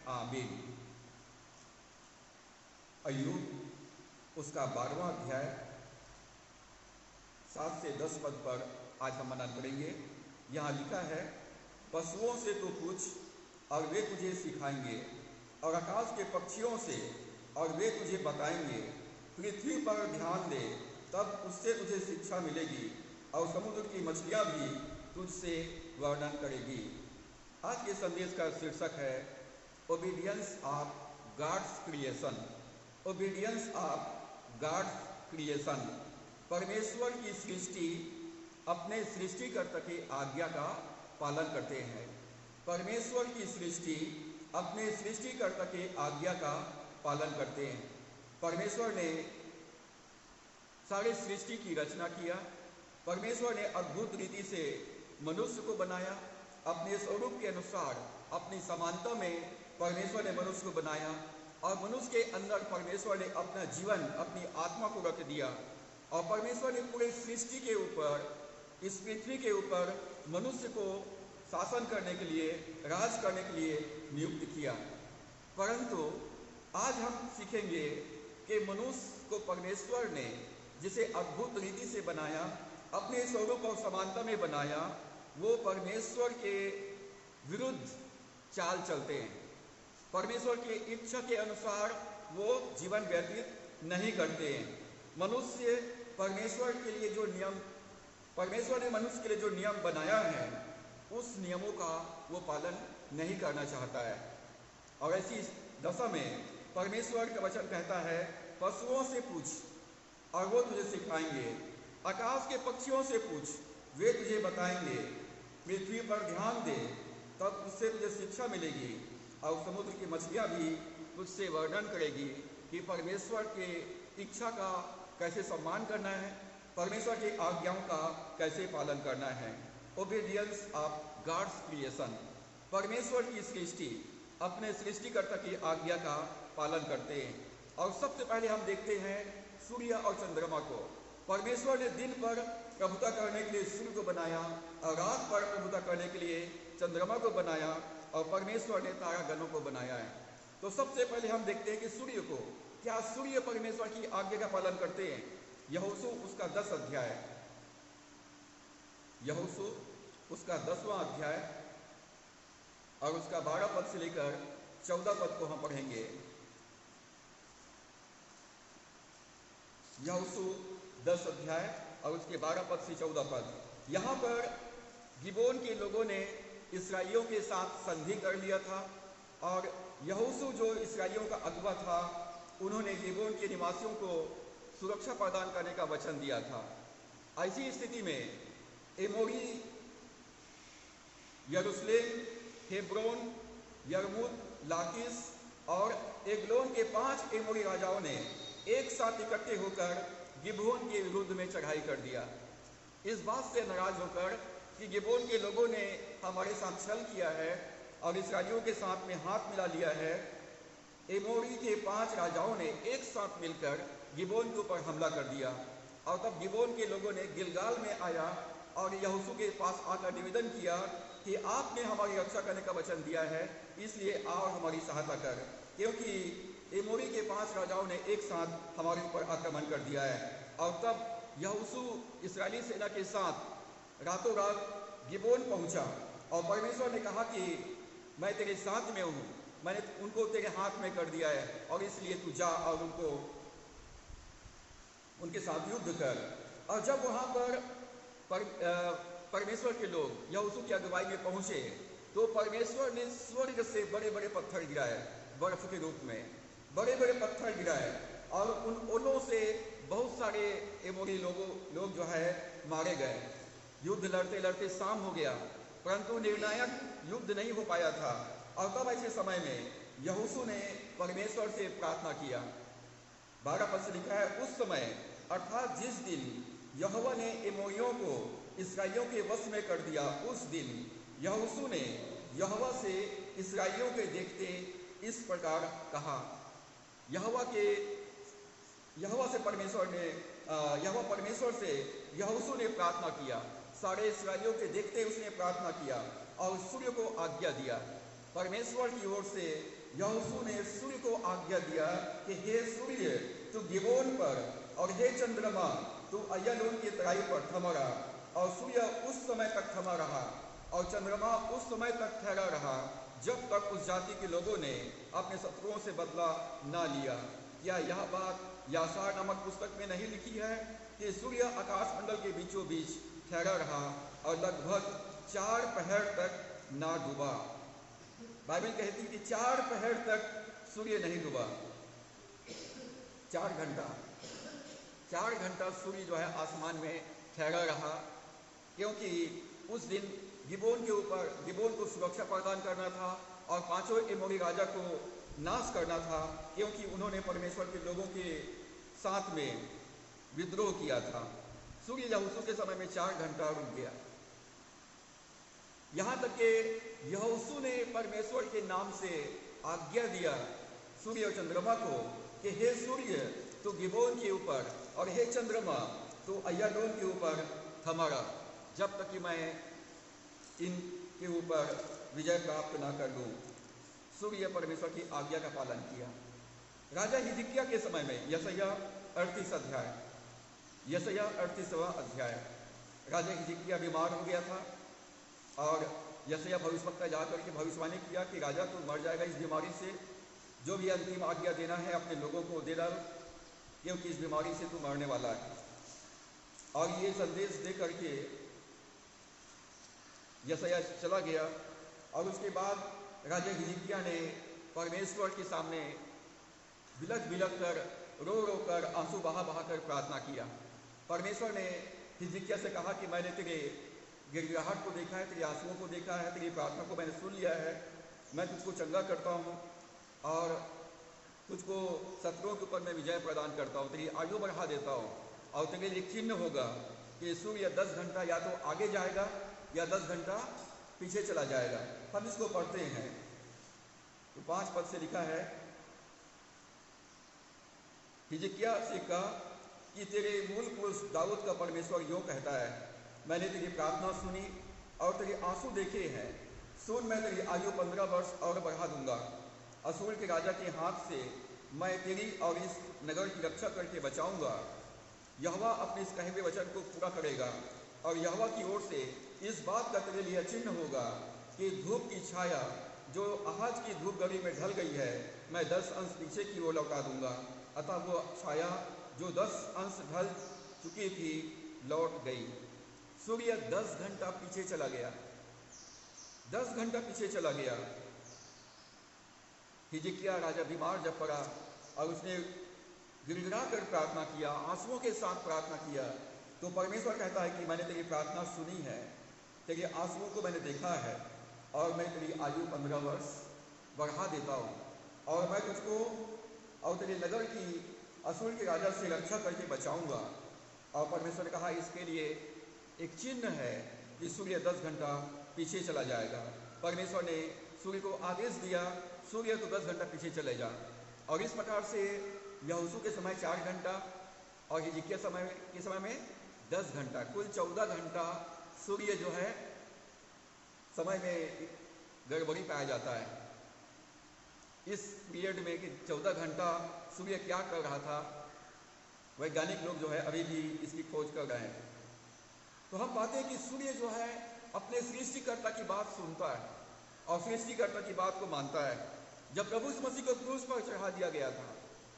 आमीन। अय्यूब उसका 12वां अध्याय 7 से 10 पद पर आज हम मनन करेंगे। यहाँ लिखा है, पशुओं से तो पूछ और वे तुझे सिखाएंगे, और आकाश के पक्षियों से और वे तुझे बताएंगे। पृथ्वी पर ध्यान दे, तब उससे तुझे शिक्षा मिलेगी, और समुद्र की मछलियाँ भी तुझसे वर्णन करेगी। आज के संदेश का शीर्षक है obedience of God's creation. Obedience of God's creation. परमेश्वर की सृष्टि अपने सृष्टिकर्ता की आज्ञा का पालन करते हैं। परमेश्वर की सृष्टि अपने सृष्टिकर्ता की आज्ञा का पालन करते हैं। परमेश्वर ने सारे सृष्टि की रचना किया। परमेश्वर ने अद्भुत रीति से मनुष्य को बनाया। अपने स्वरूप के अनुसार अपनी समानता में परमेश्वर ने मनुष्य को बनाया, और मनुष्य के अंदर परमेश्वर ने अपना जीवन, अपनी आत्मा को रख दिया। और परमेश्वर ने पूरे सृष्टि के ऊपर, इस पृथ्वी के ऊपर मनुष्य को शासन करने के लिए, राज करने के लिए नियुक्त किया। परंतु आज हम सीखेंगे कि मनुष्य को परमेश्वर ने जिसे अद्भुत रीति से बनाया, अपने स्वरूप और समानता में बनाया, वो परमेश्वर के विरुद्ध चाल चलते हैं। परमेश्वर की इच्छा के अनुसार वो जीवन व्यतीत नहीं करते हैं। मनुष्य परमेश्वर के लिए जो नियम, परमेश्वर ने मनुष्य के लिए जो नियम बनाया है, उस नियमों का वो पालन नहीं करना चाहता है। और ऐसी दशा में परमेश्वर का वचन कहता है, पशुओं से पूछ और वो तुझे सिखाएंगे, आकाश के पक्षियों से पूछ, वे तुझे बताएंगे। पृथ्वी पर ध्यान दे, तब उससे तुझे शिक्षा मिलेगी, और समुद्र की मछलियाँ भी तुझसे वर्णन करेगी कि परमेश्वर के इच्छा का कैसे सम्मान करना है, परमेश्वर की आज्ञाओं का कैसे पालन करना है। Obedience of God's creation. परमेश्वर की सृष्टि अपने सृष्टिकर्ता की आज्ञा का पालन करते हैं। और सबसे पहले हम देखते हैं सूर्य और चंद्रमा को। परमेश्वर ने दिन पर प्रभुता करने के लिए सूर्य को बनाया, और रात पर प्रभुता करने के लिए चंद्रमा को बनाया, और परमेश्वर ने तारागणों को बनाया है। तो सबसे पहले हम देखते हैं कि सूर्य को, क्या सूर्य परमेश्वर की आज्ञा का पालन करते हैं? यहोशू उसका 10 अध्याय, यहोशू उसका 10वां अध्याय और उसका 12 पद से लेकर 14 पद को हम पढ़ेंगे। यहोशू 10 अध्याय और उसके 12 पद से 14 पद। यहाँ पर गिबोन के लोगों ने इस्राएलियों के साथ संधि कर लिया था, और यहोशू जो इस्राएलियों का अगुवा था, उन्होंने गिबोन के निवासियों को सुरक्षा प्रदान करने का वचन दिया था। ऐसी स्थिति में एमोरी, यरूशलेम, हेब्रोन, यर्मूत, लाकीस और एग्लोन के 5 एमोरी राजाओं ने एक साथ इकट्ठे होकर गिबोन के विरुद्ध में चढ़ाई कर दिया। इस बात से नाराज होकर कि गिबोन के लोगों ने हमारे साथ छल किया है और इस्राएलियों के साथ में हाथ मिला लिया है, एमोरी के 5 राजाओं ने एक साथ मिलकर गिबोन के ऊपर हमला कर दिया। और तब गिबोन के लोगों ने गिलगाल में आया और यहोशू के पास आकर निवेदन किया कि आपने हमारी रक्षा करने का वचन दिया है, इसलिए आओ हमारी सहायता कर, क्योंकि एमोरी के 5 राजाओं ने एक साथ हमारे ऊपर आक्रमण कर दिया है। और तब यहोशू इस्राएली सेना के साथ रातों रात गिबोन पहुंचा, और परमेश्वर ने कहा कि मैं तेरे साथ में हूँ, मैंने उनको तेरे हाथ में कर दिया है, और इसलिए तू जा और उनके साथ युद्ध कर। और जब वहाँ पर परमेश्वर के लोग यहोशू की अगुवाई में पहुँचे, तो परमेश्वर ने स्वर्ग से बड़े बड़े पत्थर गिराए, बर्फ के रूप में बड़े बड़े पत्थर गिराए, और उन ओलों से बहुत सारे एमोरी लोग जो है मारे गए। युद्ध लड़ते लड़ते शाम हो गया, परंतु निर्णायक युद्ध नहीं हो पाया था। और तब ऐसे समय में यहोशू ने परमेश्वर से प्रार्थना किया। 12 पद से लिखा है, उस समय अर्थात जिस दिन यहोवा ने एमोरियों को इस्राएलियों के वश में कर दिया, उस दिन यहोशू ने यहोवा से इस्राएलियों के देखते इस प्रकार कहा। यहोवा परमेश्वर से यहोशू ने प्रार्थना किया, सारे इस्राएलियों के देखते उसने प्रार्थना किया और सूर्य को आज्ञा दिया। परमेश्वर की ओर से यहोशू ने सूर्य को आज्ञा दिया कि हे सूर्य तू गिबोन पर और हे चंद्रमा तू अय्यालोन की तराई पर थमा रहा। और सूर्य उस समय तक थमा रहा और चंद्रमा उस समय तक ठहरा रहा जब तक उस जाति के लोगों ने अपने शत्रुओं से बदला ना लिया। क्या यह बात याशार नामक पुस्तक में नहीं लिखी है कि सूर्य आकाश मंडल के बीचों बीच ठहरा रहा और लगभग 4 पहर तक ना डूबा। बाइबल कहती है कि 4 पहर तक सूर्य नहीं डूबा। 4 घंटा सूर्य जो है आसमान में ठहरा रहा, क्योंकि उस दिन गिबोन को सुरक्षा प्रदान करना था और 5 एमोरी राजा को नाश करना था, क्योंकि उन्होंने परमेश्वर के लोगों के साथ में विद्रोह किया था। सूर्य यहोशू के समय में 4 घंटा रुक गया। यहाँ तक कि यहोशू ने परमेश्वर के नाम से आज्ञा दिया सूर्य और चंद्रमा को कि हे सूर्य तू गिबोन के ऊपर और हे चंद्रमा तू अय्यालोन के ऊपर थमा रहा, जब तक कि मैं इनके ऊपर विजय प्राप्त ना कर लूँ। सूर्य परमेश्वर की आज्ञा का पालन किया। राजा हिजकिय्याह के समय में यशायाह 38वां अध्याय, राजा हिजकिय्याह बीमार हो गया था और यशायाह भविष्यवक्ता जाकर के भविष्यवाणी किया कि राजा तू मर जाएगा इस बीमारी से, जो भी अंतिम आज्ञा देना है अपने लोगों को दे डाल, क्योंकि इस बीमारी से तू मरने वाला है। और ये संदेश दे करके यशायाह चला गया और उसके बाद राजा हिजकिय्याह ने परमेश्वर के सामने बिलख कर रो कर आंसू बहा कर प्रार्थना किया। परमेश्वर ने हिजकिय्याह से कहा कि मैंने तेरे गिड़गिड़ाहट को देखा है, तेरे आंसुओं को देखा है, तेरी प्रार्थना को मैंने सुन लिया है। मैं तुझको चंगा करता हूँ और तुझको शत्रुओं के ऊपर मैं विजय प्रदान करता हूँ, तेरी आयु बढ़ा देता हूँ और तेरे लिए चिन्ह होगा कि सूर्य 10 घंटा या तो आगे जाएगा या 10 घंटा पीछे चला जाएगा। हम इसको पढ़ते हैं तो 5 पद से लिखा है, हिजकिय्याह से कहा कि तेरे मूल पुरुष दाऊद का परमेश्वर यूँ कहता है, मैंने तेरी प्रार्थना सुनी और तेरे आंसू देखे हैं। सुन, मैं तेरी आयु 15 वर्ष और बढ़ा दूंगा। असूर के राजा के हाथ से मैं तेरी और इस नगर की रक्षा करके बचाऊंगा। यहोवा अपने इस कहे हुए वचन को पूरा करेगा और यहोवा की ओर से इस बात का तेरे लिए चिन्ह होगा कि धूप की छाया जो आज की धूप गड़ी में ढल गई है, मैं 10 अंश पीछे की ओर लौटा दूंगा। अतः वो छाया जो 10 अंश ढल चुकी थी लौट गई। सूर्य 10 घंटा पीछे चला गया, 10 घंटा पीछे चला गया। हिजकिय्याह राजा बीमार जब पड़ा और उसने गिड़गिड़ा कर प्रार्थना किया, आंसुओं के साथ प्रार्थना किया, तो परमेश्वर कहता है कि मैंने तेरी प्रार्थना सुनी है, तेरे आंसुओं को मैंने देखा है और मैं तेरी आयु 15 वर्ष बढ़ा देता हूँ और मैं तुझको और तेरे नगर की असूर के राजा से रक्षा करके बचाऊंगा। और परमेश्वर ने कहा इसके लिए एक चिन्ह है कि सूर्य 10 घंटा पीछे चला जाएगा। परमेश्वर ने सूर्य को आदेश दिया, सूर्य तो 10 घंटा पीछे चले जा। और इस प्रकार से यहोशू के समय 4 घंटा और हिजकिय्याह के समय में 10 घंटा, कुल 14 घंटा सूर्य जो है समय में गड़बड़ी पाया जाता है। इस पीरियड में कि 14 घंटा सूर्य क्या कर रहा था, वैज्ञानिक लोग जो है अभी भी इसकी खोज कर रहे हैं। तो हम पाते हैं कि सूर्य जो है अपने सृष्टिकर्ता की बात सुनता है और सृष्टिकर्ता की बात को मानता है। जब प्रभु यीशु मसीह को क्रूस पर चढ़ा दिया गया था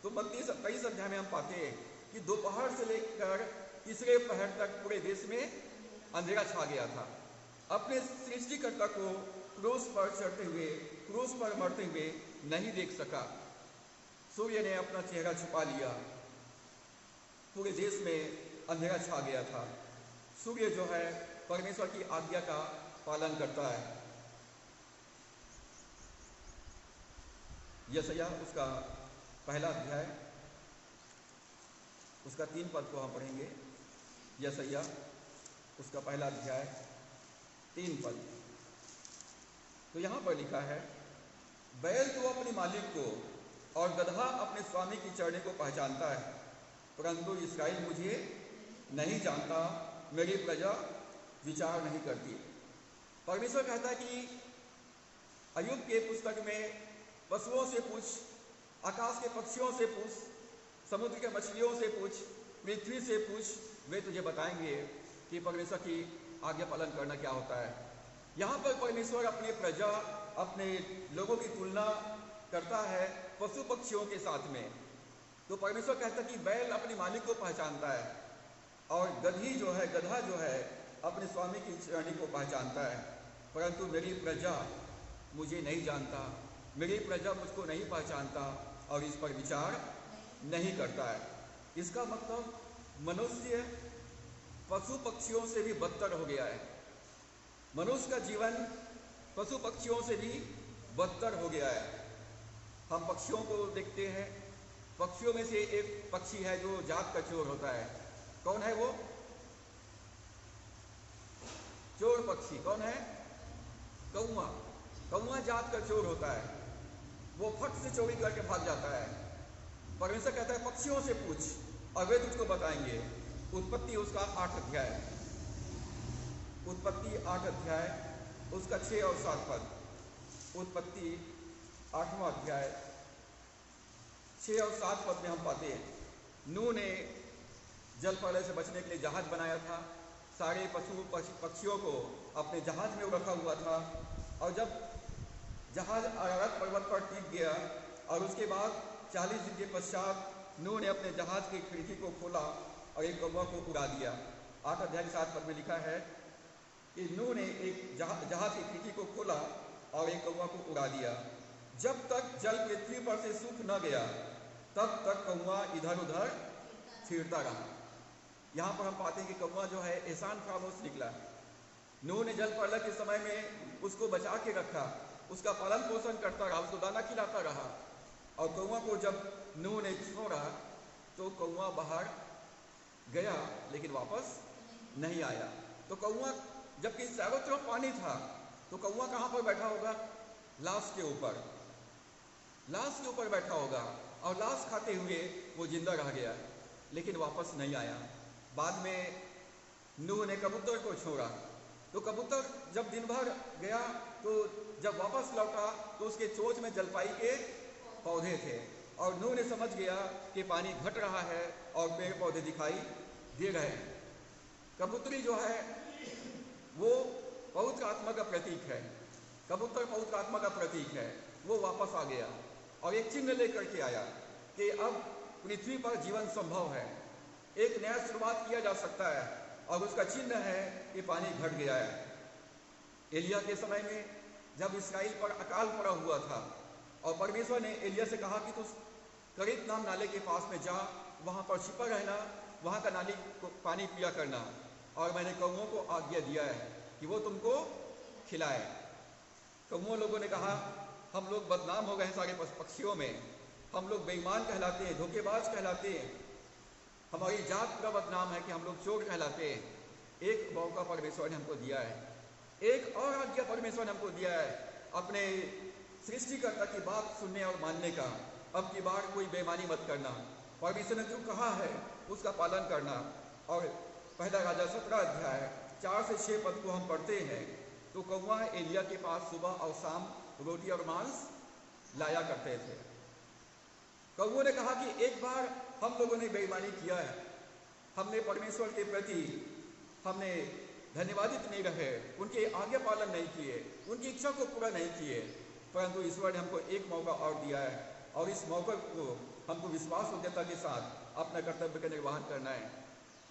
तो मत्ती 27 अध्याय में हम पाते हैं कि दोपहर से लेकर तीसरे पहर तक पूरे देश में अंधेरा छा गया था। अपने सृष्टिकर्ता को क्रूस पर चढ़ते हुए, क्रूस पर मरते हुए नहीं देख सका। सूर्य ने अपना चेहरा छुपा लिया, पूरे देश में अंधेरा छा गया था। सूर्य जो है परमेश्वर की आज्ञा का पालन करता है। यशायाह उसका पहला अध्याय उसका 3 पद को हम पढ़ेंगे। यशायाह उसका पहला अध्याय 3 पद। तो यहाँ पर लिखा है, बैल तो अपने मालिक को और गदहा अपने स्वामी की चढ़ने को पहचानता है, परंतु इस्राएल मुझे नहीं जानता, मेरी प्रजा विचार नहीं करती। परमेश्वर कहता है कि अय्यूब के पुस्तक में पशुओं से पूछ, आकाश के पक्षियों से पूछ, समुद्र के मछलियों से पूछ, पृथ्वी से पूछ, वे तुझे बताएंगे कि परमेश्वर की आज्ञा पालन करना क्या होता है। यहाँ पर परमेश्वर अपने प्रजा, अपने लोगों की तुलना करता है पशु पक्षियों के साथ में। तो परमेश्वर कहता है कि बैल अपने मालिक को पहचानता है और गधा जो है अपने स्वामी की श्रेणी को पहचानता है, परंतु मेरी प्रजा मुझे नहीं जानता, मेरी प्रजा मुझको नहीं पहचानता और इस पर विचार नहीं करता है। इसका मतलब मनुष्य पशु पक्षियों से भी बदतर हो गया है। मनुष्य का जीवन पशु पक्षियों से भी बदतर हो गया है। हम पक्षियों को देखते हैं, पक्षियों में से एक पक्षी है जो जात का चोर होता है। कौन है वो चोर पक्षी? कौन है? कौवा। कौवा जात का चोर होता है, वो फट से चोरी करके भाग जाता है। परमेश्वर कहता है पक्षियों से पूछ और वे तुझको बताएंगे। उत्पत्ति उसका 8 अध्याय, उत्पत्ति 8 अध्याय उसका 6 और 7 पद। उत्पत्ति 8वां अध्याय 6 और 7 पद में हम पाते हैं नूह ने जल प्रलय से बचने के लिए जहाज बनाया था, सारे पशु पक्षियों को अपने जहाज में रखा हुआ था। और जब जहाज अरारत पर्वत पर टिक गया और उसके बाद 40 दिन के पश्चात नूह ने अपने जहाज की खिड़की को खोला और एक कौवा को उड़ा दिया। 8 अध्याय 7 पद में लिखा है कि नूह ने एक जहाज की खिड़की को खोला और एक कौवा को उड़ा दिया। जब तक जल पृथ्वी पर से सूख न गया तब तक कौवा इधर उधर फिरता रहा। यहाँ पर हम पाते हैं कि कौवा जो है एहसान फरामोश निकला। नूह ने जल प्रलय के समय में उसको बचा के रखा, उसका पालन पोषण करता रहा, उसको दाना खिलाता रहा। और कौवा को जब नूह ने छोड़ा तो कौवा बाहर गया लेकिन वापस नहीं आया। तो कौवा, जबकि चारों तरफ पानी था, तो कौवा कहाँ पर बैठा होगा? लाश के ऊपर, लाश के ऊपर बैठा होगा और लाश खाते हुए वो जिंदा रह गया लेकिन वापस नहीं आया। बाद में नूह ने कबूतर को छोड़ा, तो कबूतर जब दिन भर गया तो जब वापस लौटा तो उसके चोंच में जलपाई के पौधे थे और नूह ने समझ गया कि पानी घट रहा है और पेड़ पौधे दिखाई दे रहे हैं। कबूतरी जो है वो पवित्र आत्मा का प्रतीक है, कबूतर पवित्र आत्मा का प्रतीक है। वो वापस आ गया और एक चिन्ह लेकर के आया कि अब पृथ्वी पर जीवन संभव है, एक नया शुरुआत किया जा सकता है और उसका चिन्ह है कि पानी घट गया है। एलिया के समय में जब इस्राएल पर अकाल पड़ा हुआ था और परमेश्वर ने एलिया से कहा कि तू करीत नाम नाले के पास में जा, वहाँ पर छिपा रहना, वहाँ का नाली को पानी पिया करना, और मैंने कौवों को आज्ञा दिया है कि वो तुमको खिलाए। कौवों लोगों ने कहा हम लोग बदनाम हो गए हैं सारे पक्षियों में, हम लोग बेईमान कहलाते हैं, धोखेबाज कहलाते हैं, हमारी जात का बदनाम है कि हम लोग चोर कहलाते हैं। एक मौका परमेश्वर ने हमको दिया है, एक और आज्ञा परमेश्वर ने हमको दिया है अपने सृष्टिकर्ता की बात सुनने और मानने का। अब की बार कोई बेईमानी मत करना, परमेश्वर ने जो कहा है उसका पालन करना। और पहला राजा 17 अध्याय 4 से 6 पद को हम पढ़ते हैं तो कौवा एलिया के पास सुबह और शाम रोटी और मांस लाया करते थे। कौवों ने कहा कि एक बार हम लोगों ने बेईमानी किया है, हमने परमेश्वर के प्रति हमने धन्यवादित नहीं रहे, उनके आज्ञा पालन नहीं किए, उनकी इच्छा को पूरा नहीं किए, परंतु ईश्वर ने हमको एक मौका और दिया है और इस मौके को हमको विश्वास योग्यता के साथ अपना कर्तव्य का निर्वहन करना है।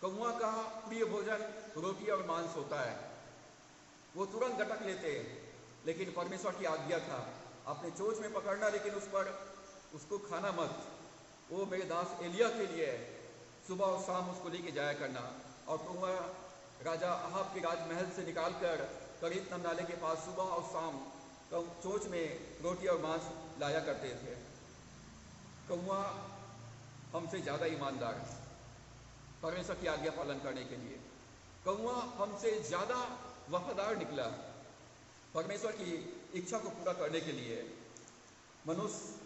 कौवा का प्रिय भोजन रोटी और मांस होता है, वो तुरंत गटक लेते हैं, लेकिन परमेश्वर की आज्ञा था अपने चोंच में पकड़ना, लेकिन उस पर उसको खाना मत। वो मेरे दास एलिया के लिए सुबह और शाम उसको लेके जाया करना। और कौवा राजा अहाब के राजमहल से निकालकर करीत नाम नाले के पास सुबह और शाम चोंच में रोटी और मांस लाया करते थे। कौवा हमसे ज़्यादा ईमानदार परमेश्वर की आज्ञा पालन करने के लिए, कौवा हमसे ज़्यादा वफादार निकला परमेश्वर की इच्छा को पूरा करने के लिए। मनुष्य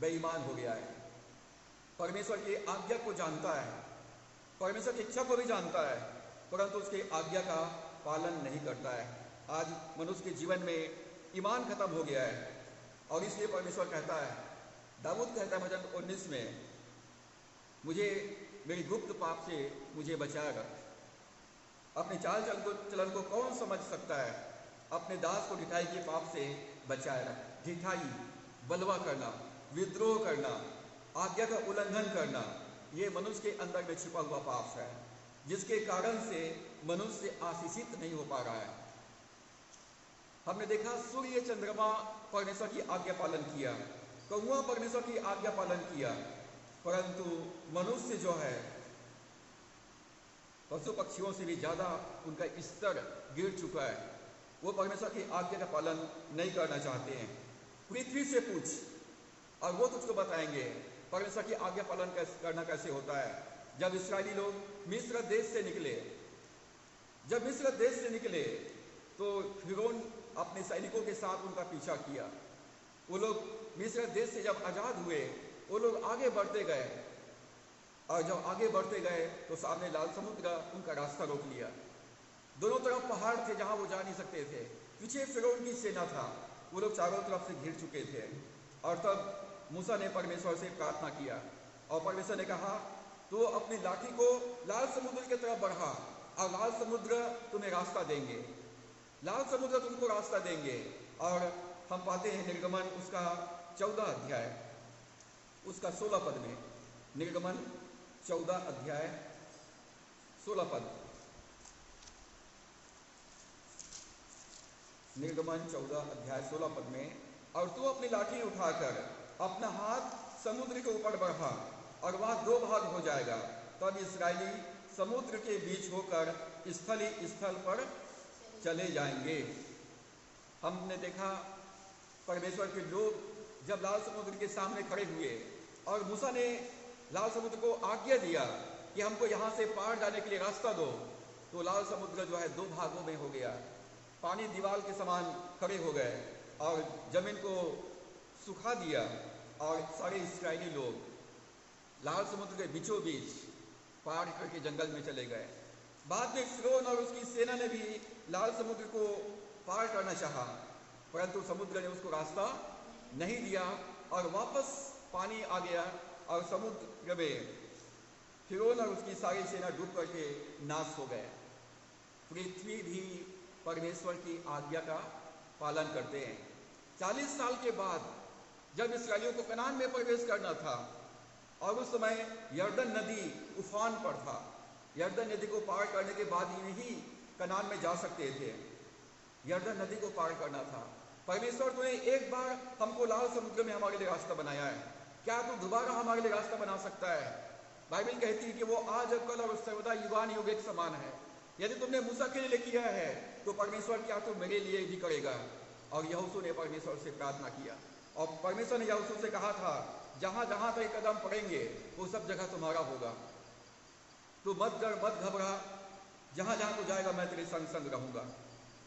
बेईमान हो गया है, परमेश्वर की आज्ञा को जानता है, परमेश्वर की इच्छा को भी जानता है, परंतु उसकी आज्ञा का पालन नहीं करता है। आज मनुष्य के जीवन में ईमान खत्म हो गया है, और इसलिए परमेश्वर कहता है, दाऊद कहता है भजन 19 में, मुझे मेरी गुप्त पाप से मुझे बचाए रख। अपने चाल चलन को कौन समझ सकता है? अपने दास को ढिठाई के पाप से बचाए रख। ढिठाई, बलवा करना, विद्रोह करना, आज्ञा का उल्लंघन करना, ये मनुष्य के अंदर में छिपा हुआ पाप है, जिसके कारण से मनुष्य आशीषित नहीं हो पा रहा है। हमने देखा सूर्य चंद्रमा परमेश्वर की आज्ञा पालन किया, कौआ परमेश्वर की आज्ञा पालन किया, परंतु मनुष्य जो है पशु पक्षियों से भी ज्यादा उनका स्तर गिर चुका है। वो परमेश्वर की आज्ञा का पालन नहीं करना चाहते हैं। पृथ्वी से पूछ और वो तुझको बताएंगे परमेश्वर की आज्ञा पालन करना कैसे होता है। जब इस्राएली लोग मिस्र देश से निकले तो फिरौन अपने सैनिकों के साथ उनका पीछा किया। वो लोग मिस्र देश से जब आजाद हुए, वो लोग आगे बढ़ते गए, और जब आगे बढ़ते गए तो सामने लाल समुद्र उनका रास्ता रोक लिया। दोनों तरफ पहाड़ थे जहां वो जा नहीं सकते थे। पीछे फिरौन की सेना था, वो लोग चारों तरफ से घिर चुके थे। और तब मूसा ने परमेश्वर से प्रार्थना किया और परमेश्वर ने कहा, तो अपनी लाठी को लाल समुद्र की तरफ बढ़ा और लाल समुद्र तुम्हें रास्ता देंगे, लाल समुद्र तुमको रास्ता देंगे। और हम पाते हैं निर्गमन उसका 14 अध्याय उसका 16 पद में, निर्गमन 14 अध्याय 16 पद, निर्गमन 14 अध्याय 16 पद में, और तू अपनी लाठी उठाकर अपना हाथ समुद्र के ऊपर बढ़ा और वह 2 भाग हो जाएगा। तब इस्राएली समुद्र के बीच होकर स्थल पर चले जाएंगे। हमने देखा परमेश्वर के लोग जब लाल समुद्र के सामने खड़े हुए और मूसा ने लाल समुद्र को आज्ञा दिया कि हमको यहाँ से पार जाने के लिए रास्ता दो, तो लाल समुद्र जो है 2 भागों में हो गया। पानी दीवार के समान खड़े हो गए और जमीन को सुखा दिया और सारे इस्राएली लोग लाल समुद्र के बीचों बीच पार करके जंगल में चले गए। बाद में फिरौन और उसकी सेना ने भी लाल समुद्र को पार करना चाहा, परंतु समुद्र ने उसको रास्ता नहीं दिया और वापस पानी आ गया और समुद्र में फिरौन और उसकी सारी सेना डूब करके नाश हो गए। पृथ्वी भी परमेश्वर की आज्ञा का पालन करते हैं। 40 साल के बाद जब इस्राएलियों को कनान में प्रवेश करना था और उस समय यरदन नदी उफान पर था, यरदन नदी को पार करने के बाद ही कनान में जा सकते थे। यरदन नदी को पार करना था। परमेश्वर तूने एक बार हमको लाल समुद्र में हमारे लिए रास्ता बनाया है, क्या तू दोबारा हमारे लिए रास्ता बना सकता है? बाइबल कहती है कि वो आज कल और सर्वदा युगान युग एक समान है। यदि तुमने मूसा के लिए किया है तो परमेश्वर क्या तू मेरे लिए भी करेगा? और यहोशू ने परमेश्वर से प्रार्थना किया और परमेश्वर ने यहोशू से कहा था, जहां जहां तक कदम पड़ेंगे वो सब जगह तुम्हारा होगा, तू मत डर मत घबरा, जहां जहां तू जाएगा मैं तेरे संग संग रहूंगा।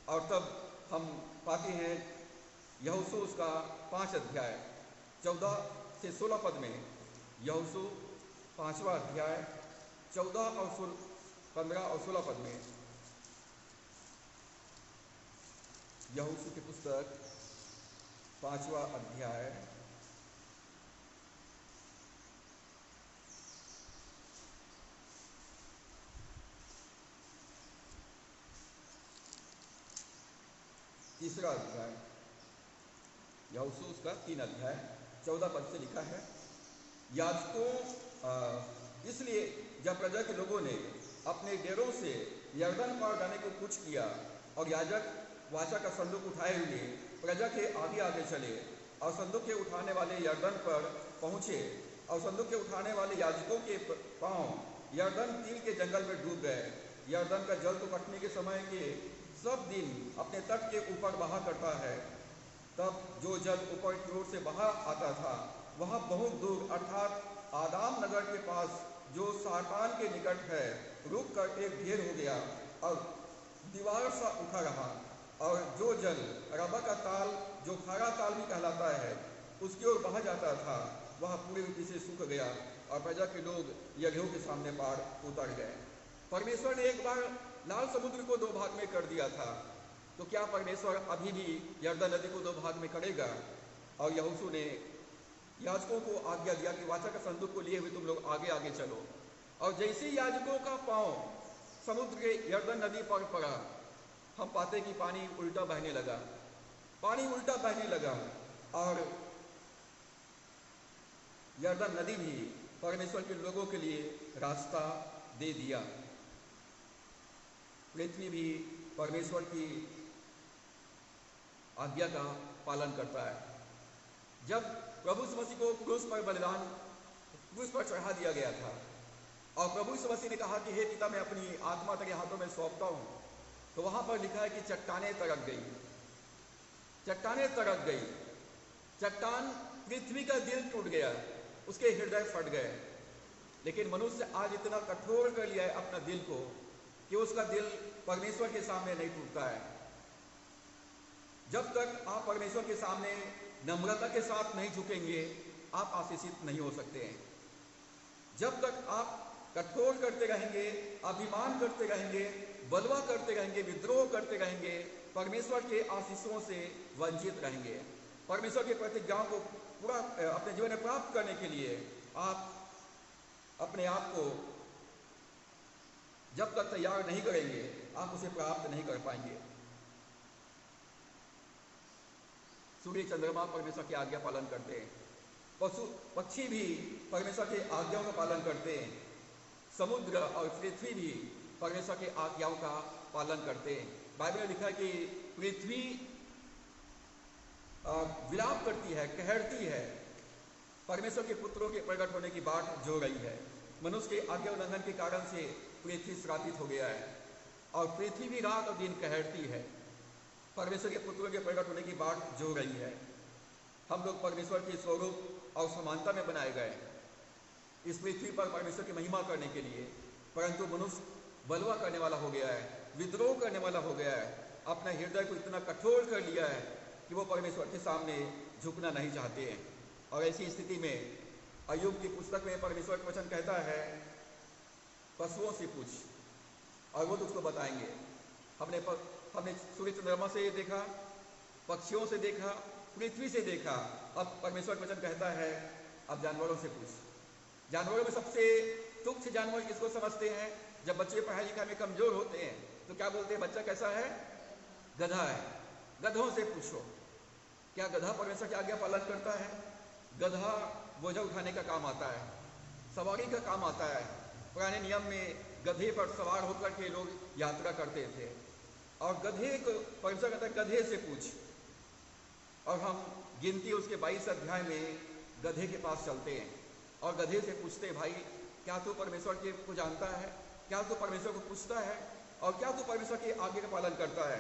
और तब हम पाते हैं यहोशू उसका 5 अध्याय 14 से 16 पद में, यहोशू 5वां अध्याय 14 और 15 और 16 पद में, यहोशू की पुस्तक 5वां अध्याय 3 अध्याय, यहोशू उसका 3 अध्याय 14 पद से लिखा है, याजकों इसलिए जब प्रजा के लोगों ने अपने डेरों से यरदन पार जाने को कुछ किया और याजक वाचा का संदूक उठाए हुए प्रजा के आगे आगे चले और संदूक के उठाने वाले यरदन पर पहुंचे और संदूक के उठाने वाले याजकों के पांव यरदन तीर के जंगल में डूब गए। यरदन का जल तो कटने के समय के सब दिन अपने तट के ऊपर बहा करता है, तब जो जल ऊपर की ओर से बहा आता था वह बहुत दूर अर्थात आदाम नगर के पास जो साटान के निकट है रुक कर एक ढेर हो गया और दीवार सा उठा रहा, और जो जल रबा का ताल जो खारा ताल भी कहलाता है उसकी ओर बहा जाता था वह पूरी रीति से सूख गया और प्रजा के लोग यरीहो के सामने पार उतर गए। परमेश्वर ने एक बार लाल समुद्र को 2 भाग में कर दिया था, तो क्या परमेश्वर अभी भी यरदन नदी को 2 भाग में करेगा? और यहोशू ने याजकों को आज्ञा दिया कि वाचा का संदूक को लिए हुए तुम लोग आगे आगे चलो। और जैसे ही याजकों का पांव समुद्र के यरदन नदी पर पड़ा, हम पाते कि पानी उल्टा बहने लगा, पानी उल्टा बहने लगा और यरदन नदी भी परमेश्वर के लोगों के लिए रास्ता दे दिया। पृथ्वी भी परमेश्वर की आज्ञा का पालन करता है। जब प्रभु यीशु मसीह को क्रूस पर बलिदान क्रूस पर चढ़ा दिया गया था और प्रभु यीशु मसीह ने कहा कि हे पिता, मैं अपनी आत्मा तेरे हाथों में सौंपता हूं, तो वहां पर लिखा है कि चट्टानें तरक गई, चट्टानें तरक गई। चट्टान पृथ्वी का दिल टूट गया, उसके हृदय फट गए। लेकिन मनुष्य आज इतना कठोर कर लिया है अपना दिल को कि उसका दिल परमेश्वर के सामने नहीं टूटता है। जब तक आप परमेश्वर के सामने नम्रता के साथ नहीं झुकेंगे, आप आशीषित नहीं हो सकते हैं। जब तक आप कठोर करते रहेंगे, अभिमान करते रहेंगे, बलवा करते रहेंगे, विद्रोह करते रहेंगे, परमेश्वर के आशीषों से वंचित रहेंगे। परमेश्वर की प्रतिज्ञाओं को पूरा अपने जीवन में प्राप्त करने के लिए आप अपने आप को जब तक तैयार नहीं करेंगे, आप उसे प्राप्त नहीं कर पाएंगे। सूर्य चंद्रमा परमेश्वर की आज्ञा पालन करते हैं, पशु पक्षी भी परमेश्वर के आज्ञाओं का पालन करते हैं, समुद्र और पृथ्वी भी परमेश्वर के आज्ञाओं का पालन करते हैं। बाइबल में लिखा है कि पृथ्वी विलाप करती है, कहरती है, परमेश्वर के पुत्रों के प्रकट होने की बाट जो रही है। मनुष्य के आज्ञा उल्लंघन के कारण से पृथ्वी श्रापित हो गया है और पृथ्वी भी रात और दिन कहरती है, परमेश्वर के पुत्रों के प्रकट होने की बाट जो रही है। हम लोग परमेश्वर के स्वरूप और समानता में बनाए गए इस पृथ्वी पर परमेश्वर की महिमा करने के लिए, परंतु मनुष्य बलवा करने वाला हो गया है, विद्रोह करने वाला हो गया है, अपने हृदय को इतना कठोर कर लिया है कि वो परमेश्वर के सामने झुकना नहीं चाहते हैं। और ऐसी स्थिति में अय्यूब की पुस्तक में परमेश्वर का वचन कहता है, पशुओं से पूछ और वो तुझको बताएंगे। हमने सूर्य चंद्रमा से देखा, पक्षियों से देखा, पृथ्वी से देखा, अब परमेश्वर का वचन कहता है अब जानवरों से पूछ। जानवरों में सबसे तुच्छ जानवर किसको समझते हैं? जब बच्चे पढ़ाई लिखाई में कमजोर होते हैं तो क्या बोलते हैं? बच्चा कैसा है? गधा है। गधों से पूछो, क्या गधा परमेश्वर की आज्ञा पालन करता है? गधा बोझा उठाने का काम आता है, सवारी का काम आता है। पुराने नियम में गधे पर सवार होकर के लोग यात्रा करते थे और गधे को परमेश्वर कहता है गधे से पूछ। और हम गिनती उसके 22 अध्याय में गधे के पास चलते हैं और गधे से पूछते हैं, भाई क्या तू परमेश्वर के को जानता है? क्या तू परमेश्वर को पूछता है? और क्या तू परमेश्वर की आज्ञा का पालन करता है?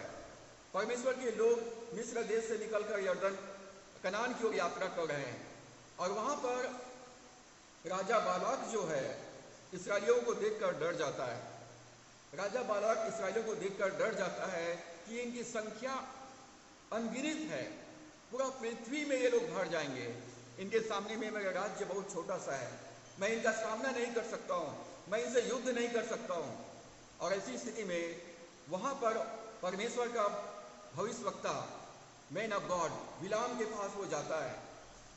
परमेश्वर के लोग मिस्र देश से निकलकर यरदन कनान की ओर यात्रा कर रहे हैं और वहां पर राजा बालाक जो है इस्राएलियों को देखकर डर जाता है। राजा बालाक इस्राएलियों को देखकर डर जाता है कि इनकी संख्या अनगिनत है, पूरा पृथ्वी में ये लोग भर जाएंगे, इनके सामने में मेरा राज्य बहुत छोटा सा है, मैं इनका सामना नहीं कर सकता हूँ, मैं इनसे युद्ध नहीं कर सकता हूँ। और ऐसी स्थिति में वहां पर परमेश्वर का भविष्यवक्ता मैन ऑफ गॉड बिलाम के पास वो जाता है